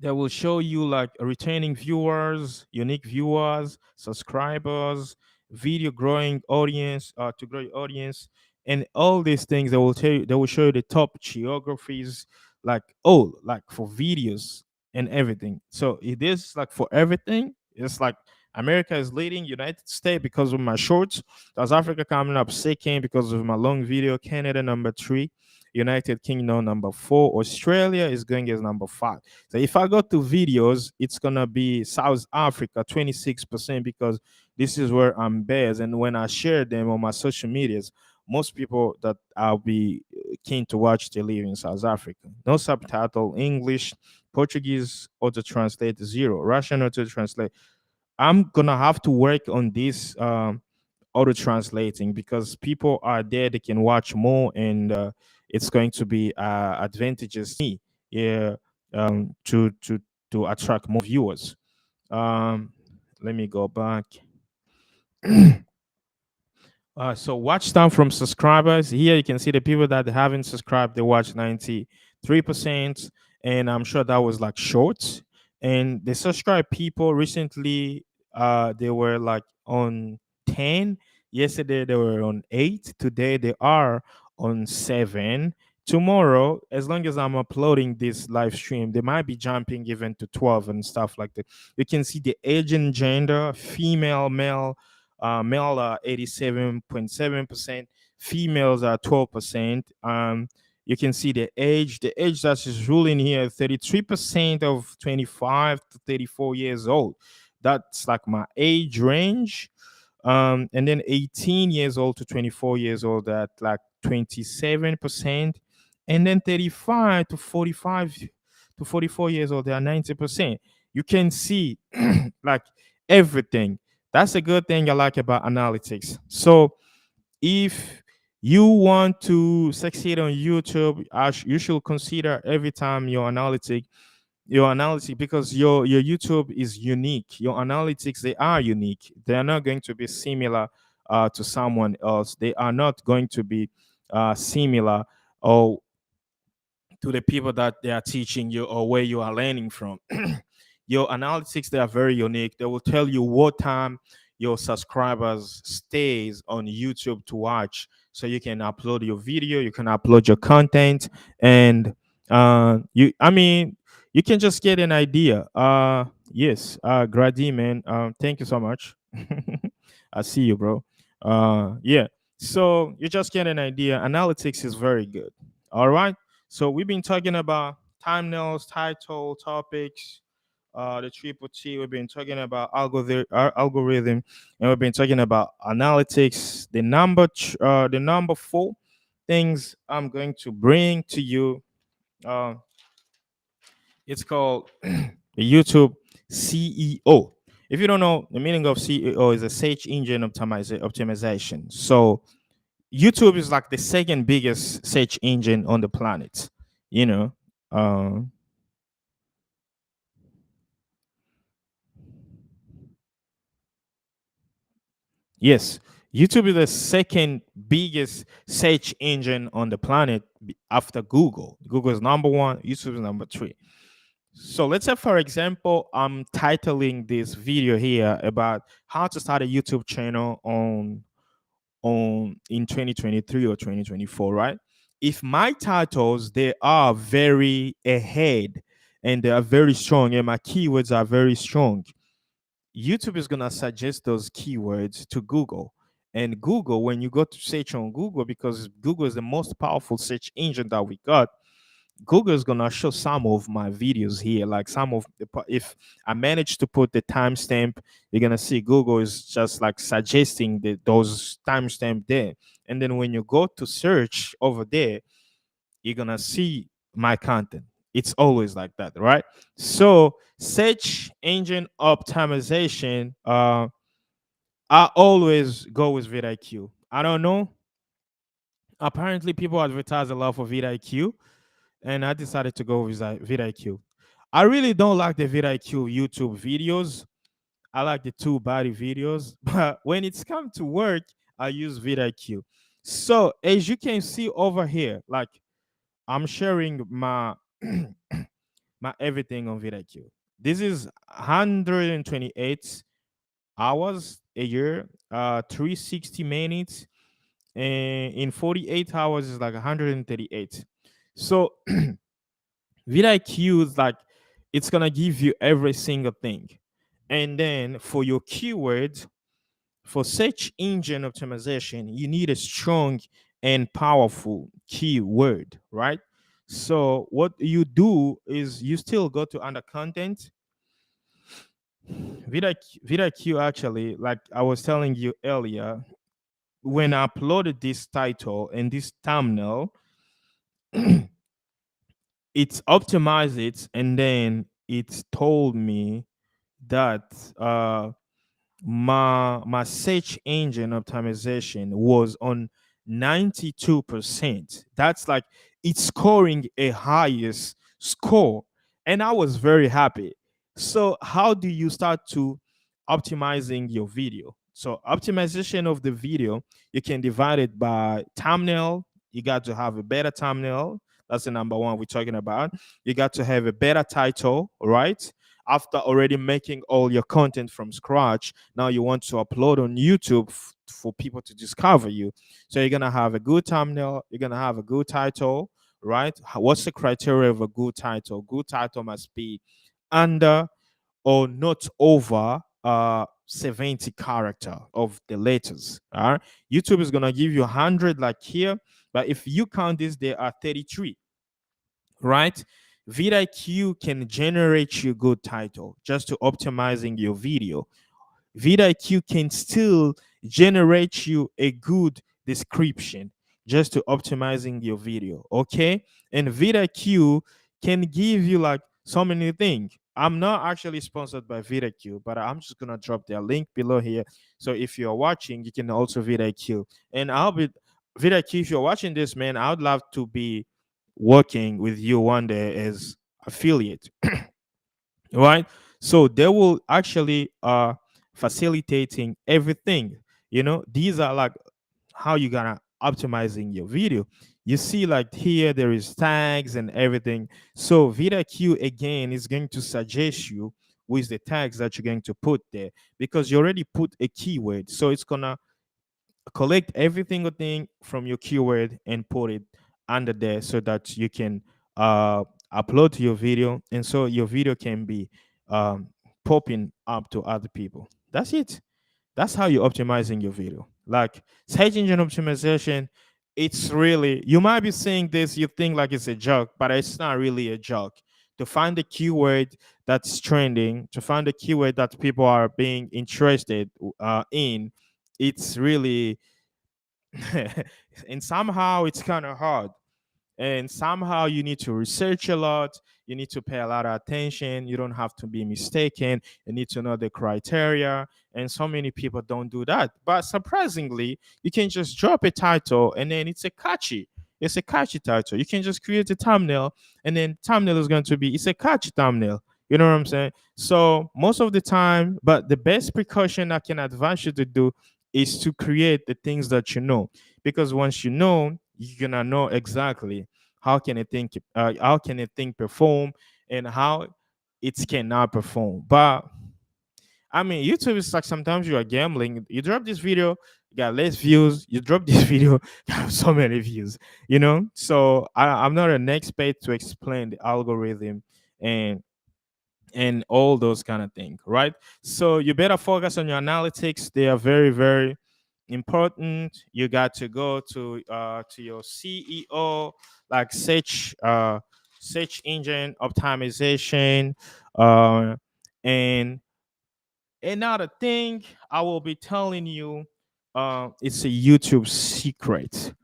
that will show you like returning viewers, unique viewers, subscribers, video growing audience, to grow your audience, and all these things. They will tell you, they will show you the top geographies, like like for videos and everything. So it is like for everything. It's like America is leading, United States because of my shorts, South Africa coming up second because of my long video, Canada number 3, United Kingdom number 4, Australia is going as number 5. So if I go to videos, it's gonna be South Africa 26%, because this is where I'm based. And when I share them on my social medias, most people that I'll be keen to watch, they live in South Africa. No subtitle, English, Portuguese auto translate 0, Russian auto translate. I'm gonna have to work on this auto translating, because people are there, they can watch more, and it's going to be advantages me, yeah, to to attract more viewers. Um, Let me go back. So watch time from subscribers. Here you can see the people that haven't subscribed, they watch 93%. And I'm sure that was like shorts. And the subscribed people recently, they were like on 10. Yesterday they were on 8. Today they are on 7. Tomorrow, as long as I'm uploading this live stream, they might be jumping even to 12 and stuff like that. You can see the age and gender, female, male, male are 87.7%, females are 12%. You can see the age. The age that is ruling here, 33% of 25 to 34 years old. That's like my age range. And then 18 years old to 24 years old at like 27%. And then 35 to 45 to 44 years old, they are 90%. You can see like everything. That's a good thing I like about analytics. So if you want to succeed on YouTube, you should consider every time your analytics, because your YouTube is unique. Your analytics, they are unique. They are not going to be similar to someone else. They are not going to be similar or to the people that they are teaching you or where you are learning from. Your analytics, they are very unique. They will tell you what time your subscribers stays on YouTube to watch, so you can upload your video, you can upload your content, and I mean, you can just get an idea. Yes, Grady, man, thank you so much. I see you, bro. Yeah, so you just get an idea. Analytics is very good. All right. So we've been talking about thumbnails, title, topics, the triple T. We've been talking about algorithm, and we've been talking about analytics. The number four things I'm going to bring to you. Uh, it's called YouTube CEO. If you don't know, the meaning of CEO is a search engine optimization. So YouTube is like the second biggest search engine on the planet. You know, um, yes, YouTube is the second biggest search engine on the planet after Google. Google is number one, YouTube is number three. So let's say, for example, I'm titling this video here about how to start a YouTube channel on in 2023 or 2024, right? If my titles, they are very ahead and they are very strong and my keywords are very strong, YouTube is going to suggest those keywords to Google. And Google, when you go to search on Google, because Google is the most powerful search engine that we got, Google is gonna show some of my videos here, like some of the. If I manage to put the timestamp, you're gonna see Google is just like suggesting those timestamp there. And then when you go to search over there, you're gonna see my content. It's always like that, right? So search engine optimization. I always go with vidIQ. I don't know. Apparently, people advertise a lot for vidIQ, and I decided to go with vidIQ. I really don't like the vidIQ YouTube videos. I like the two body videos, but when it's come to work, I use vidIQ. So as you can see over here, like I'm sharing my my everything on vidIQ. This is 128 hours a year, 360 minutes, and in 48 hours is like 138. So vidIQ is like it's gonna give you every single thing. And then for your keywords, for search engine optimization, you need a strong and powerful keyword, right? So what you do is you still go to under content. vidIQ actually, like I was telling you earlier, when I uploaded this title and this thumbnail, it's optimized it and then it told me that my search engine optimization was on 92%. That's like it's scoring a highest score and I was very happy. So how do you start to optimizing your video? So optimization of the video, you can divide it by thumbnail. You got to have a better thumbnail. That's the number one we're talking about. You got to have a better title, right? After already making all your content from scratch, now you want to upload on YouTube for people to discover you. So you're gonna have a good thumbnail. You're gonna have a good title, right? What's the criteria of a good title? Good title must be under or not over 70 character of the letters. All right. YouTube is gonna give you 100 like here, but if you count this, there are 33, right? vidIQ can generate you good title just to optimizing your video. vidIQ can still generate you a good description just to optimizing your video. Okay. And vidIQ can give you like so many things. I'm not actually sponsored by vidIQ, but I'm just gonna drop their link below here. So if you're watching, you can also vidIQ. And I'll be vidIQ, if you're watching this, man, I would love to be working with you one day as affiliate. Right, so they will actually facilitating everything. These are like how you gonna optimizing your video. You see like here there is tags and everything. So vidIQ again is going to suggest you with the tags that you're going to put there, because you already put a keyword, so it's gonna collect every single thing from your keyword and put it under there so that you can uh, upload to your video, and so your video can be um, popping up to other people. That's it. That's how you're optimizing your video. Like search engine optimization, it's really, you might be saying this, you think like it's a joke, but it's not really a joke. To find the keyword that's trending, to find the keyword that people are being interested in, it's really and somehow it's kind of hard, and somehow you need to research a lot. You need to pay a lot of attention. You don't have to be mistaken. You need to know the criteria, and so many people don't do that. But surprisingly, you can just drop a title and then it's a catchy title. You can just create a thumbnail, and then thumbnail is going to be, it's a catchy thumbnail. You know what I'm saying? So most of the time, but the best precaution I can advise you to do is to create the things that you know, because once you know, you're gonna know exactly how can a thing perform and how it cannot perform. But I mean, YouTube is like sometimes you are gambling. You drop this video, you got less views. You drop this video, you have so many views. So I'm not an expert to explain the algorithm and all those kind of things, right? So you better focus on your analytics. They are very, very important. You got to go to your CEO, like search engine optimization, and another thing I will be telling you, it's a YouTube secret.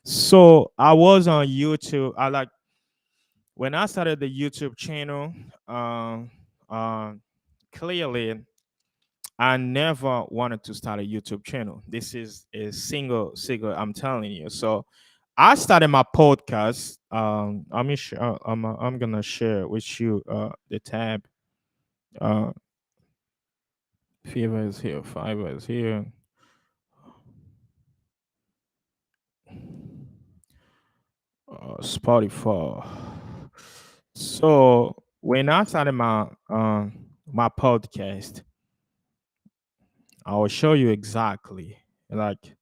So I was on YouTube. I like when I started the YouTube channel. Um, Clearly, I never wanted to start a YouTube channel. This is a single secret I'm telling you. So I started my podcast. I'm gonna share with you the tab. Uh, Fever is here. Fiverr is here. Spotify. So when I started my podcast, I will show you exactly like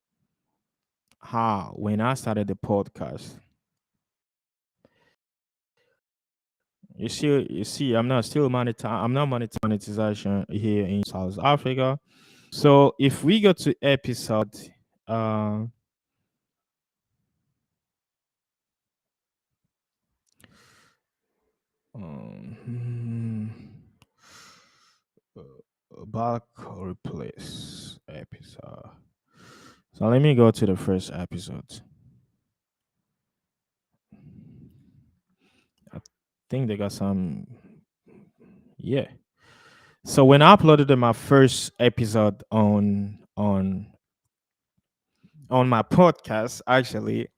how when I started the podcast. You see, I'm not monetization here in South Africa. So if we go to episode, uh, um, back replace episode. So let me go to the first episode. I think they got some. Yeah. So when I uploaded my first episode on my podcast, actually,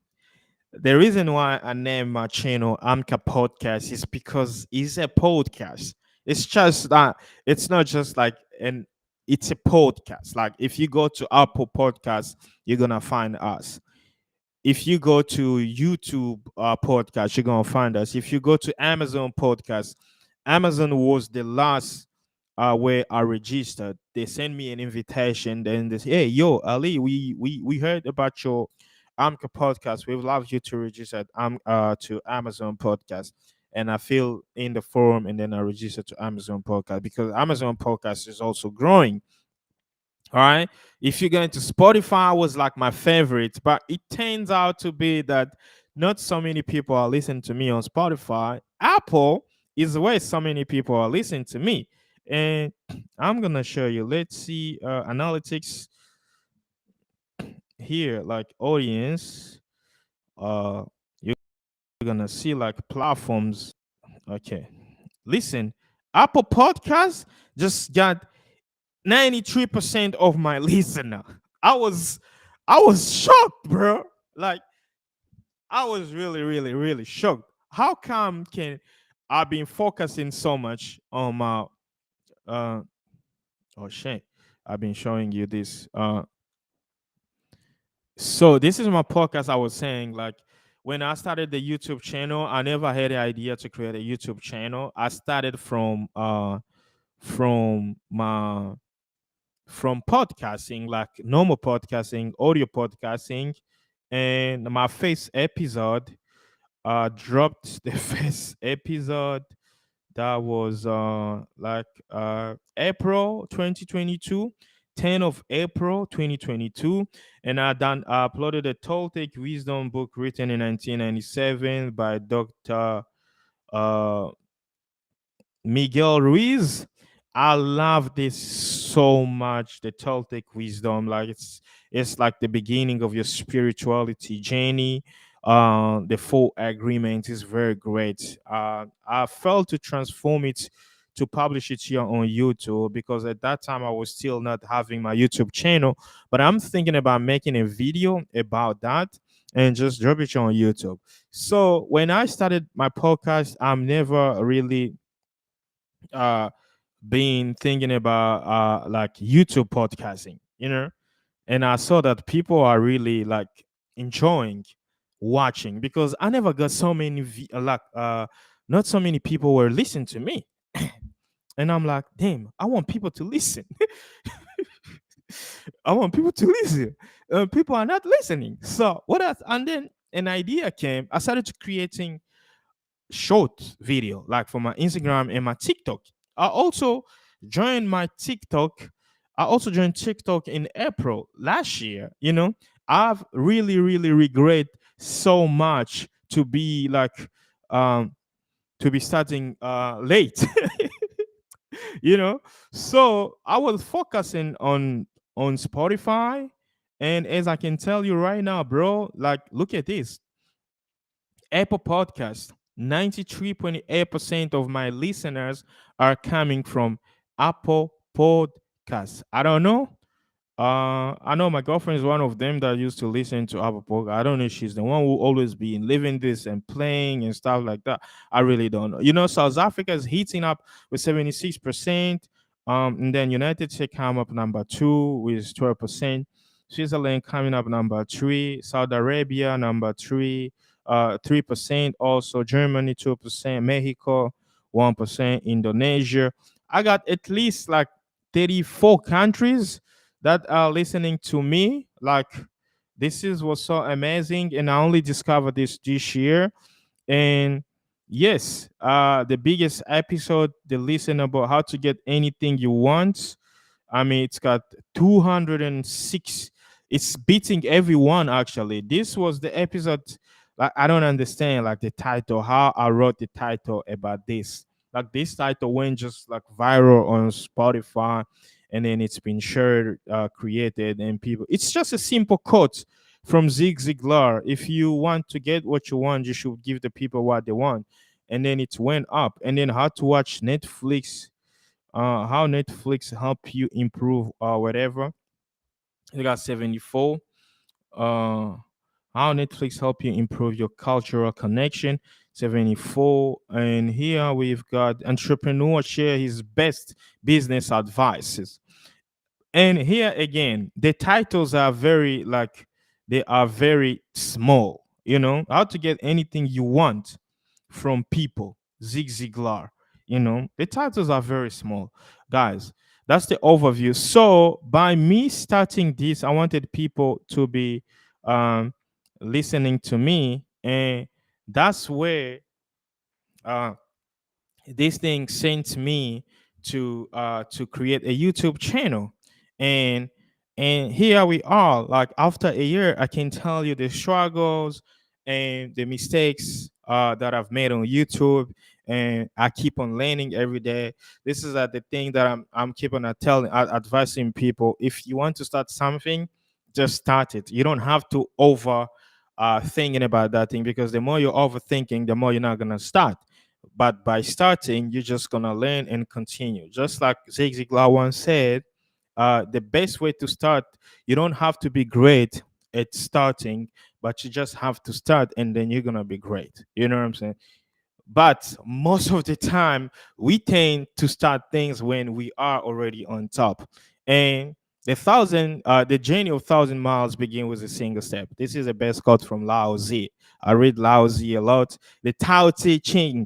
The reason why I named my channel Amka Podcast is because it's a podcast. It's just that it's not just like an it's a podcast. Like if you go to Apple Podcasts, you're gonna find us. If you go to YouTube podcast, you're gonna find us. If you go to Amazon podcast, Amazon was the last where I registered. They send me an invitation, then they say, "Hey, yo, Ali, we heard about your Amka podcast. We'd love you to register to Amazon podcast." And I fill in the form, and then I register to Amazon podcast because Amazon podcast is also growing. All right. If you're going to Spotify, was like my favorite, but it turns out to be that not so many people are listening to me on Spotify. Apple is where so many people are listening to me. And I'm gonna show you. Let's see analytics here, like audience. You're gonna see like platforms. Okay. Listen, Apple Podcasts just got 93% of my listener. I was I was shocked, bro. Like I was really, really, really shocked. How come can I've been focusing so much on my uh oh shit. I've been showing you this. So this is my podcast. I was saying like when I started the YouTube channel, I never had the idea to create a YouTube channel. I started from my from podcasting, like normal podcasting, audio podcasting, and my first episode dropped the first episode that was April 2022, 10 of April 2022, and I uploaded a Toltec wisdom book written in 1997 by Dr. uh Miguel Ruiz. I love this so much. The Toltec wisdom, like it's like the beginning of your spirituality journey. The full agreement is very great. I felt to transform it to publish it here on YouTube because at that time I was still not having my YouTube channel, but I'm thinking about making a video about that and just drop it on YouTube. So when I started my podcast, I'm never really uh been thinking about like YouTube podcasting, and I saw that people are really like enjoying watching because I never got so many not so many people were listening to me. And I'm like, damn, I want people to listen. I want people to listen. People are not listening. So what else? And then an idea came. I started creating short video like for my Instagram and my TikTok. I also joined my TikTok. I also joined TikTok in April last year. I've really, really regret so much to be like to be starting late. you know. So I was focusing on Spotify. And as I can tell you right now, bro, like look at this. Apple Podcast, 93.8% of my listeners are coming from Apple Podcasts. I don't know. I know my girlfriend is one of them that used to listen to Apple Podcast. I don't know if she's the one who always been living this and playing and stuff like that. I really don't know. South Africa is heating up with 76%. And then United States come up number two with 12%. Switzerland coming up number three. Saudi Arabia number three, 3%. Also Germany 2%. Mexico 1%. Indonesia. I got at least like 34 countries that are listening to me. Like this is was so amazing, and I only discovered this year. And yes, the biggest episode, the listen about how to get anything you want. I mean, it's got 206. It's beating everyone actually. This was the episode. Like I don't understand like the title, how I wrote the title about this. Like this title went just like viral on Spotify, and then it's been shared, created, and people. It's just a simple quote from Zig Ziglar. If you want to get what you want, you should give the people what they want. And then it went up. And then how to watch Netflix, how Netflix help you improve whatever. You got 74. Uh How Netflix help you improve your cultural connection. 74. And here we've got entrepreneur share his best business advices. And here again, the titles are very like they are very small. How to get anything you want from people. Zig Ziglar. The titles are very small, guys. That's the overview. So by me starting this, I wanted people to be um, listening to me, and that's where uh, this thing sent me to create a YouTube channel, and here we are. Like after a year, I can tell you the struggles and the mistakes that I've made on YouTube, and I keep on learning every day. This is the thing that I'm keeping on telling, advising people. If you want to start something, just start it. You don't have to over thinking about that thing, because the more you're overthinking, the more you're not gonna start. But by starting, you're just gonna learn and continue. Just like Zig Ziglar once said, the best way to start, you don't have to be great at starting, but you just have to start, and then you're gonna be great. You know what I'm saying? But most of the time, we tend to start things when we are already on top. And the journey of 1,000 miles begin with a single step. This is the best quote from Lao Tzu. I read Lao Tzu a lot. The Tao Te Ching,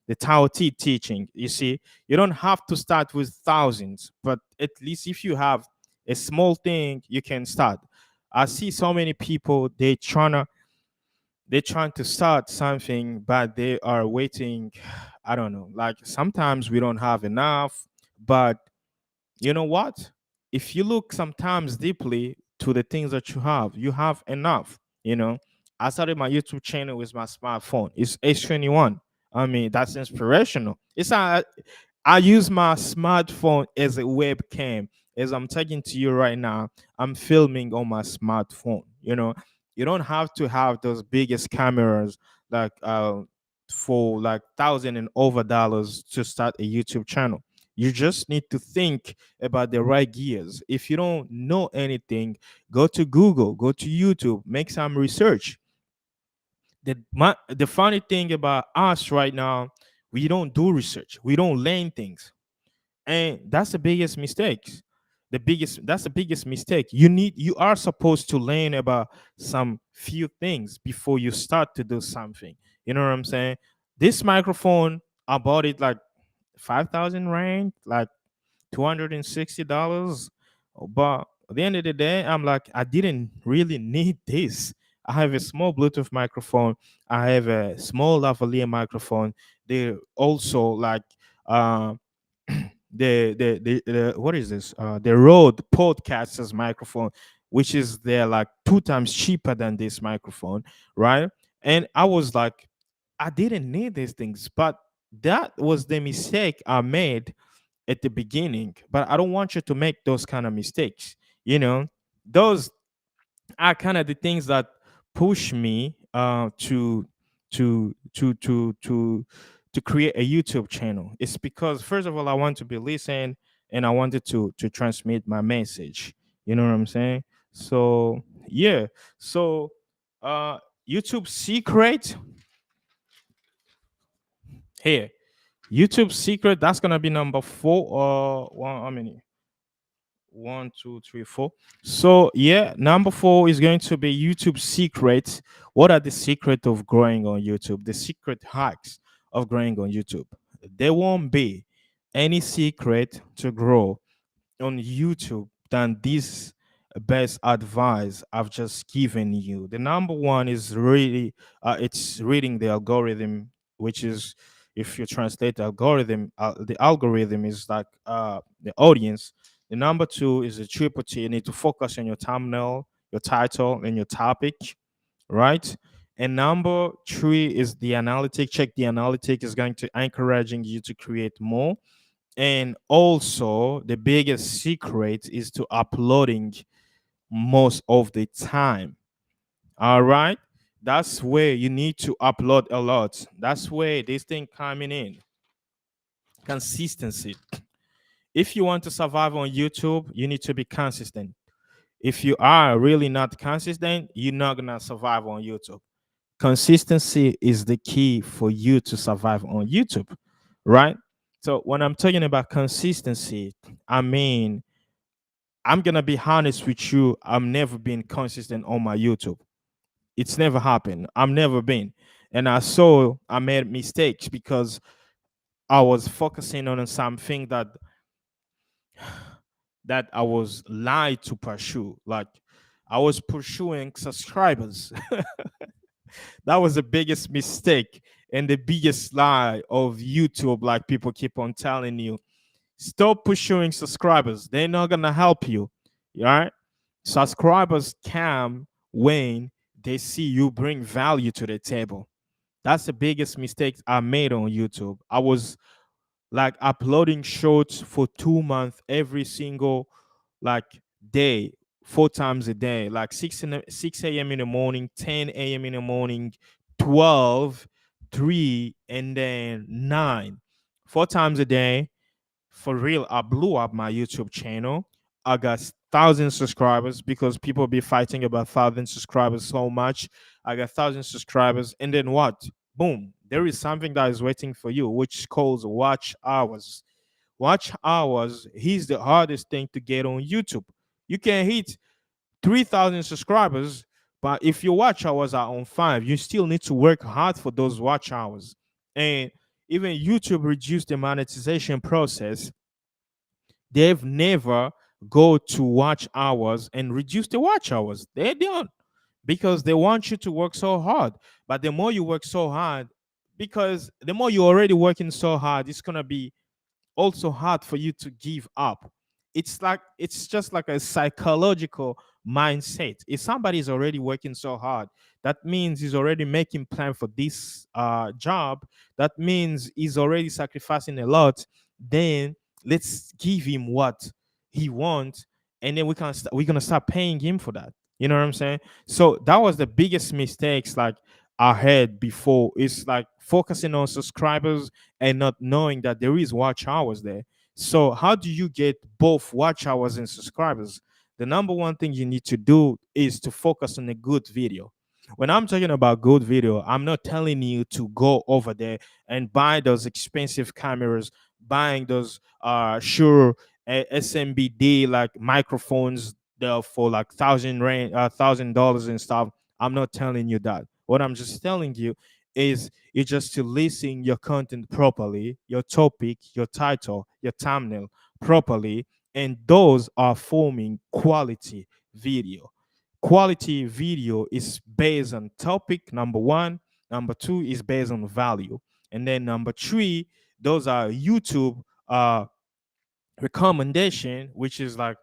the Tao Te teaching. You see, you don't have to start with thousands, but at least if you have a small thing, you can start. I see so many people, they're trying to start something, but they are waiting. I don't know, like sometimes we don't have enough. But you know what, if you look sometimes deeply to the things that you have enough. I started my YouTube channel with my smartphone. It's H21. I mean, that's inspirational. I use my smartphone as a webcam. As I'm talking to you right now, I'm filming on my smartphone. You don't have to have those biggest cameras, like for like thousand and over dollars to start a YouTube channel. You just need to think about the right gears. If you don't know anything, go to Google, go to YouTube, make some research. The funny thing about us right now, we don't do research. We don't learn things, and that's the biggest mistake. That's the biggest mistake. You are supposed to learn about some few things before you start to do something. You know what I'm saying? This microphone, I bought it like 5,000 rand, like $260. But at the end of the day, I'm like, I didn't really need this. I have a small Bluetooth microphone. I have a small lavalier microphone. They also like uh, the what is this? The Rode Podcasters microphone, which is they're like two times cheaper than this microphone, right? And I was like, I didn't need these things, but that was the mistake I made at the beginning. But I don't want you to make those kind of mistakes. Those are kind of the things that push me to create a YouTube channel. It's because first of all, I want to be listened, and I wanted to transmit my message. You know what I'm saying? So yeah. So uh YouTube secret here. YouTube secret, that's gonna be number four. One, how many? One, two, three, four. So yeah, number four is going to be YouTube secrets. What are the secret of growing on YouTube? The secret hacks of growing on YouTube. There won't be any secret to grow on YouTube than this best advice I've just given you. The number one is really it's reading the algorithm, which is, if you translate the algorithm is like the audience. The number two is the triple T. You need to focus on your thumbnail, your title, and your topic, right? And number three is the analytic. Check the analytic is going to encouraging you to create more. And also, the biggest secret is to uploading most of the time. All right. That's where you need to upload a lot. That's where this thing coming in. Consistency. If you want to survive on YouTube, you need to be consistent. If you are really not consistent, you're not gonna survive on YouTube. Consistency is the key for you to survive on YouTube, right? So when I'm talking about consistency, I mean, I'm gonna be honest with you. I'm never been consistent on my YouTube. It's never happened. I'm never been. And I saw I made mistakes because I was focusing on something that I was lied to pursue. Like I was pursuing subscribers. That was the biggest mistake and the biggest lie of YouTube. Like people keep on telling you, stop pursuing subscribers. They're not gonna help you. All right? Subscribers come when they see you bring value to the table. That's the biggest mistake I made on YouTube. I was like uploading shorts for 2 months every single like day, 4 times a day, like 6 a.m. in the morning, 10 a.m. in the morning, 12, 3, and then 9, 4 times a day. For real, I blew up my YouTube channel. I got 1,000 subscribers because people be fighting about 1,000 subscribers so much. I got 1,000 subscribers, and then what? Boom! There is something that is waiting for you, which is called watch hours. Watch hours is the hardest thing to get on YouTube. You can hit 3,000 subscribers, but if your watch hours are on 5, you still need to work hard for those watch hours. And even YouTube reduced the monetization process. They've never go to watch hours and reduce the watch hours. They don't, because they want you to work so hard. But the more you work so hard, because the more you're already working so hard, it's gonna be also hard for you to give up. It's just like a psychological mindset. If somebody is already working so hard, that means he's already making plan for this job. That means he's already sacrificing a lot. Then let's give him what he wants, and then we're gonna start paying him for that. You know what I'm saying? So that was the biggest mistakes like I had before. It's like focusing on subscribers and not knowing that there is watch hours there. So how do you get both watch hours and subscribers? The number one thing you need to do is to focus on a good video. When I'm talking about good video, I'm not telling you to go over there and buy those expensive cameras, buying those sure SMBD like microphones there for like $1,000 and stuff. I'm not telling you that. What I'm just telling you is it's just to listen your content properly, your topic, your title, your thumbnail properly, and those are forming quality video. Quality video is based on topic, number one. Number two is based on value. And then number three, those are YouTube recommendation, which is like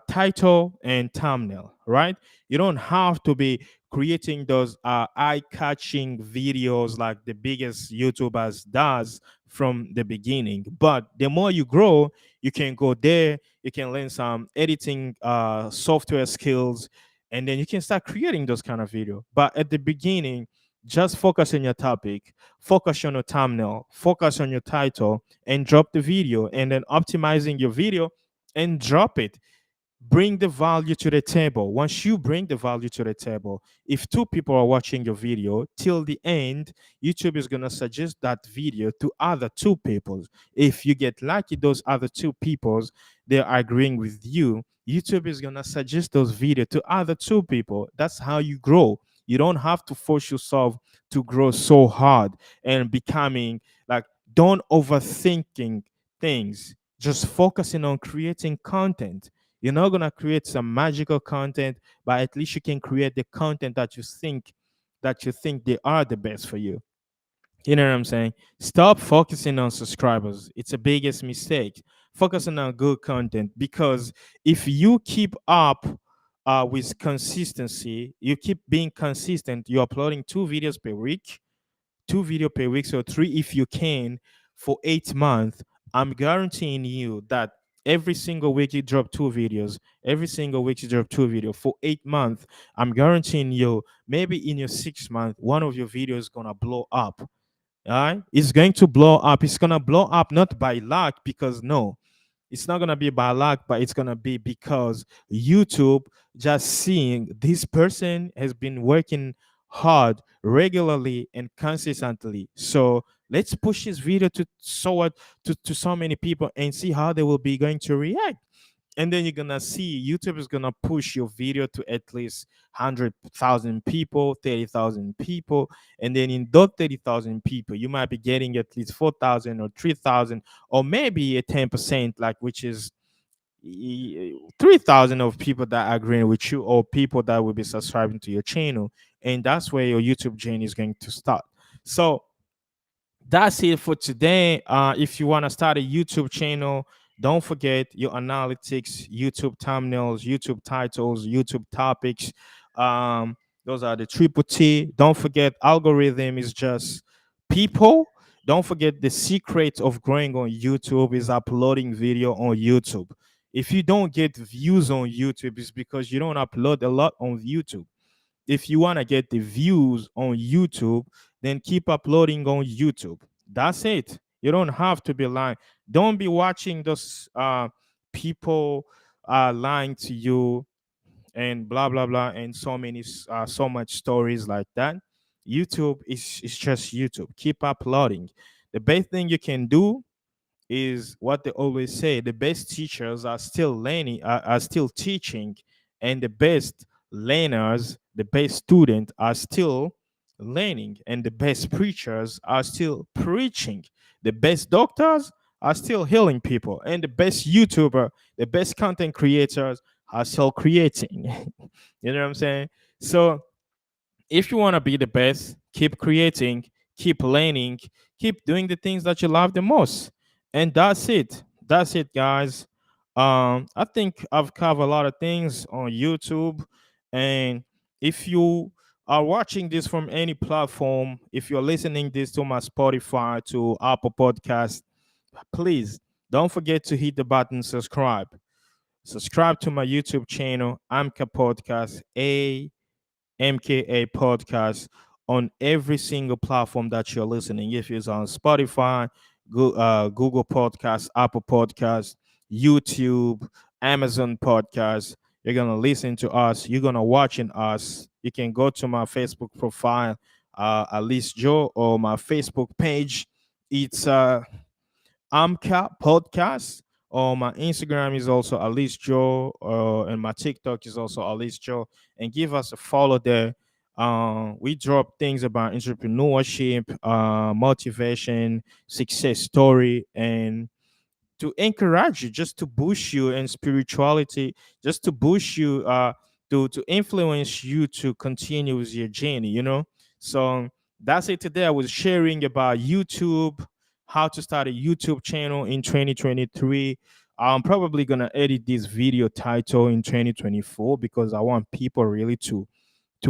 title and thumbnail, right? You don't have to be creating those eye-catching videos like the biggest YouTubers does from the beginning. But the more you grow, you can go there, you can learn some editing software skills, and then you can start creating those kind of video. But at the beginning, just focus on your topic, focus on your thumbnail, focus on your title, and drop the video, and then optimizing your video and drop it. Bring the value to the table. Once you bring the value to the table, if two people are watching your video till the end, YouTube is going to suggest that video to other two people. If you get lucky, those other two peoples, they're agreeing with you, YouTube is going to suggest those video to other two people. That's how you grow. You don't have to force yourself to grow so hard and becoming like, don't overthinking things, just focusing on creating content. You're not gonna create some magical content, but at least you can create the content that you think they are the best for you. You know what I'm saying? Stop focusing on subscribers. It's the biggest mistake. Focusing on good content, because if you keep up with consistency, you keep being consistent. You're uploading 2 videos per week, 2 video per week, so 3 if you can, for 8 months. I'm guaranteeing you that every single week you drop 2 videos, every single week you drop 2 videos for 8 months. I'm guaranteeing you, maybe in your 6 month, one of your videos is gonna blow up. All right, it's going to blow up. It's gonna blow up not by luck, because no, It's not gonna be by luck, but it's gonna be because YouTube just seeing this person has been working hard regularly and consistently. So let's push this video to so many people and see how they will be going to react. And then you're gonna see YouTube is gonna push your video to at least 100,000 people, 30,000 people, and then in those 30,000 people, you might be getting at least 4,000 or 3,000, or maybe a 10%, like which is 3,000 of people that are agreeing with you, or people that will be subscribing to your channel, and that's where your YouTube journey is going to start. So that's it for today. If you want to start a YouTube channel, don't forget your analytics, YouTube thumbnails, YouTube titles, YouTube topics. Um, those are the triple T. Don't forget, algorithm is just people. Don't forget, the secret of growing on YouTube is uploading video on YouTube. If you don't get views on YouTube, it's because you don't upload a lot on YouTube. If you want to get the views on YouTube, then keep uploading on YouTube. That's it. You don't have to be lying. Don't be watching those people lying to you and blah blah blah and so much stories like that. YouTube is just YouTube. Keep uploading. The best thing you can do is what they always say: the best teachers are still learning, are still teaching, and the best learners, the best students are still learning, and the best preachers are still preaching. The best doctors are still healing people, and the best YouTuber, the best content creators are still creating. You know what I'm saying? So if you want to be the best, keep creating, keep learning, keep doing the things that you love the most. And that's it. That's it, guys. I think I've covered a lot of things on YouTube. And if you are watching this from any platform, if you're listening this to my Spotify, to Apple Podcast, please don't forget to hit the button subscribe. Subscribe to my YouTube channel, Amka Podcast, MKA Podcast, on every single platform that you're listening. If it's on Spotify, Google Podcasts, Apple Podcasts, YouTube, Amazon Podcasts, you're gonna listen to us. You're gonna watching us. You can go to my Facebook profile, Alice Joe, or my Facebook page. It's Amka Podcast. Or my Instagram is also Alice Joe, and my TikTok is also Alice Joe. And give us a follow there. We drop things about entrepreneurship, motivation, success story, and to encourage you, just to boost you in spirituality, just to boost you, to influence you to continue with your journey, you know. So that's it. Today I was sharing about YouTube, how to start a YouTube channel in 2023. I'm probably gonna edit this video title in 2024 because I want people really to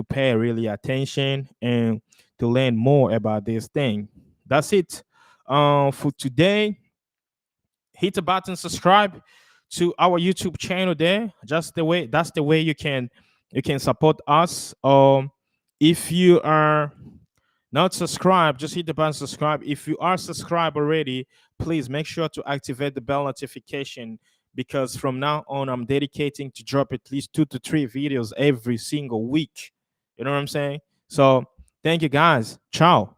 pay really attention and to learn more about this thing. That's it for today. Hit the button, subscribe to our YouTube channel there. Just the way That's the way you can support us. If you are not subscribed, just hit the button subscribe. If you are subscribed already, please make sure to activate the bell notification, because from now on I'm dedicating to drop at least 2 to 3 videos every single week. You know what I'm saying? So thank you guys. Ciao.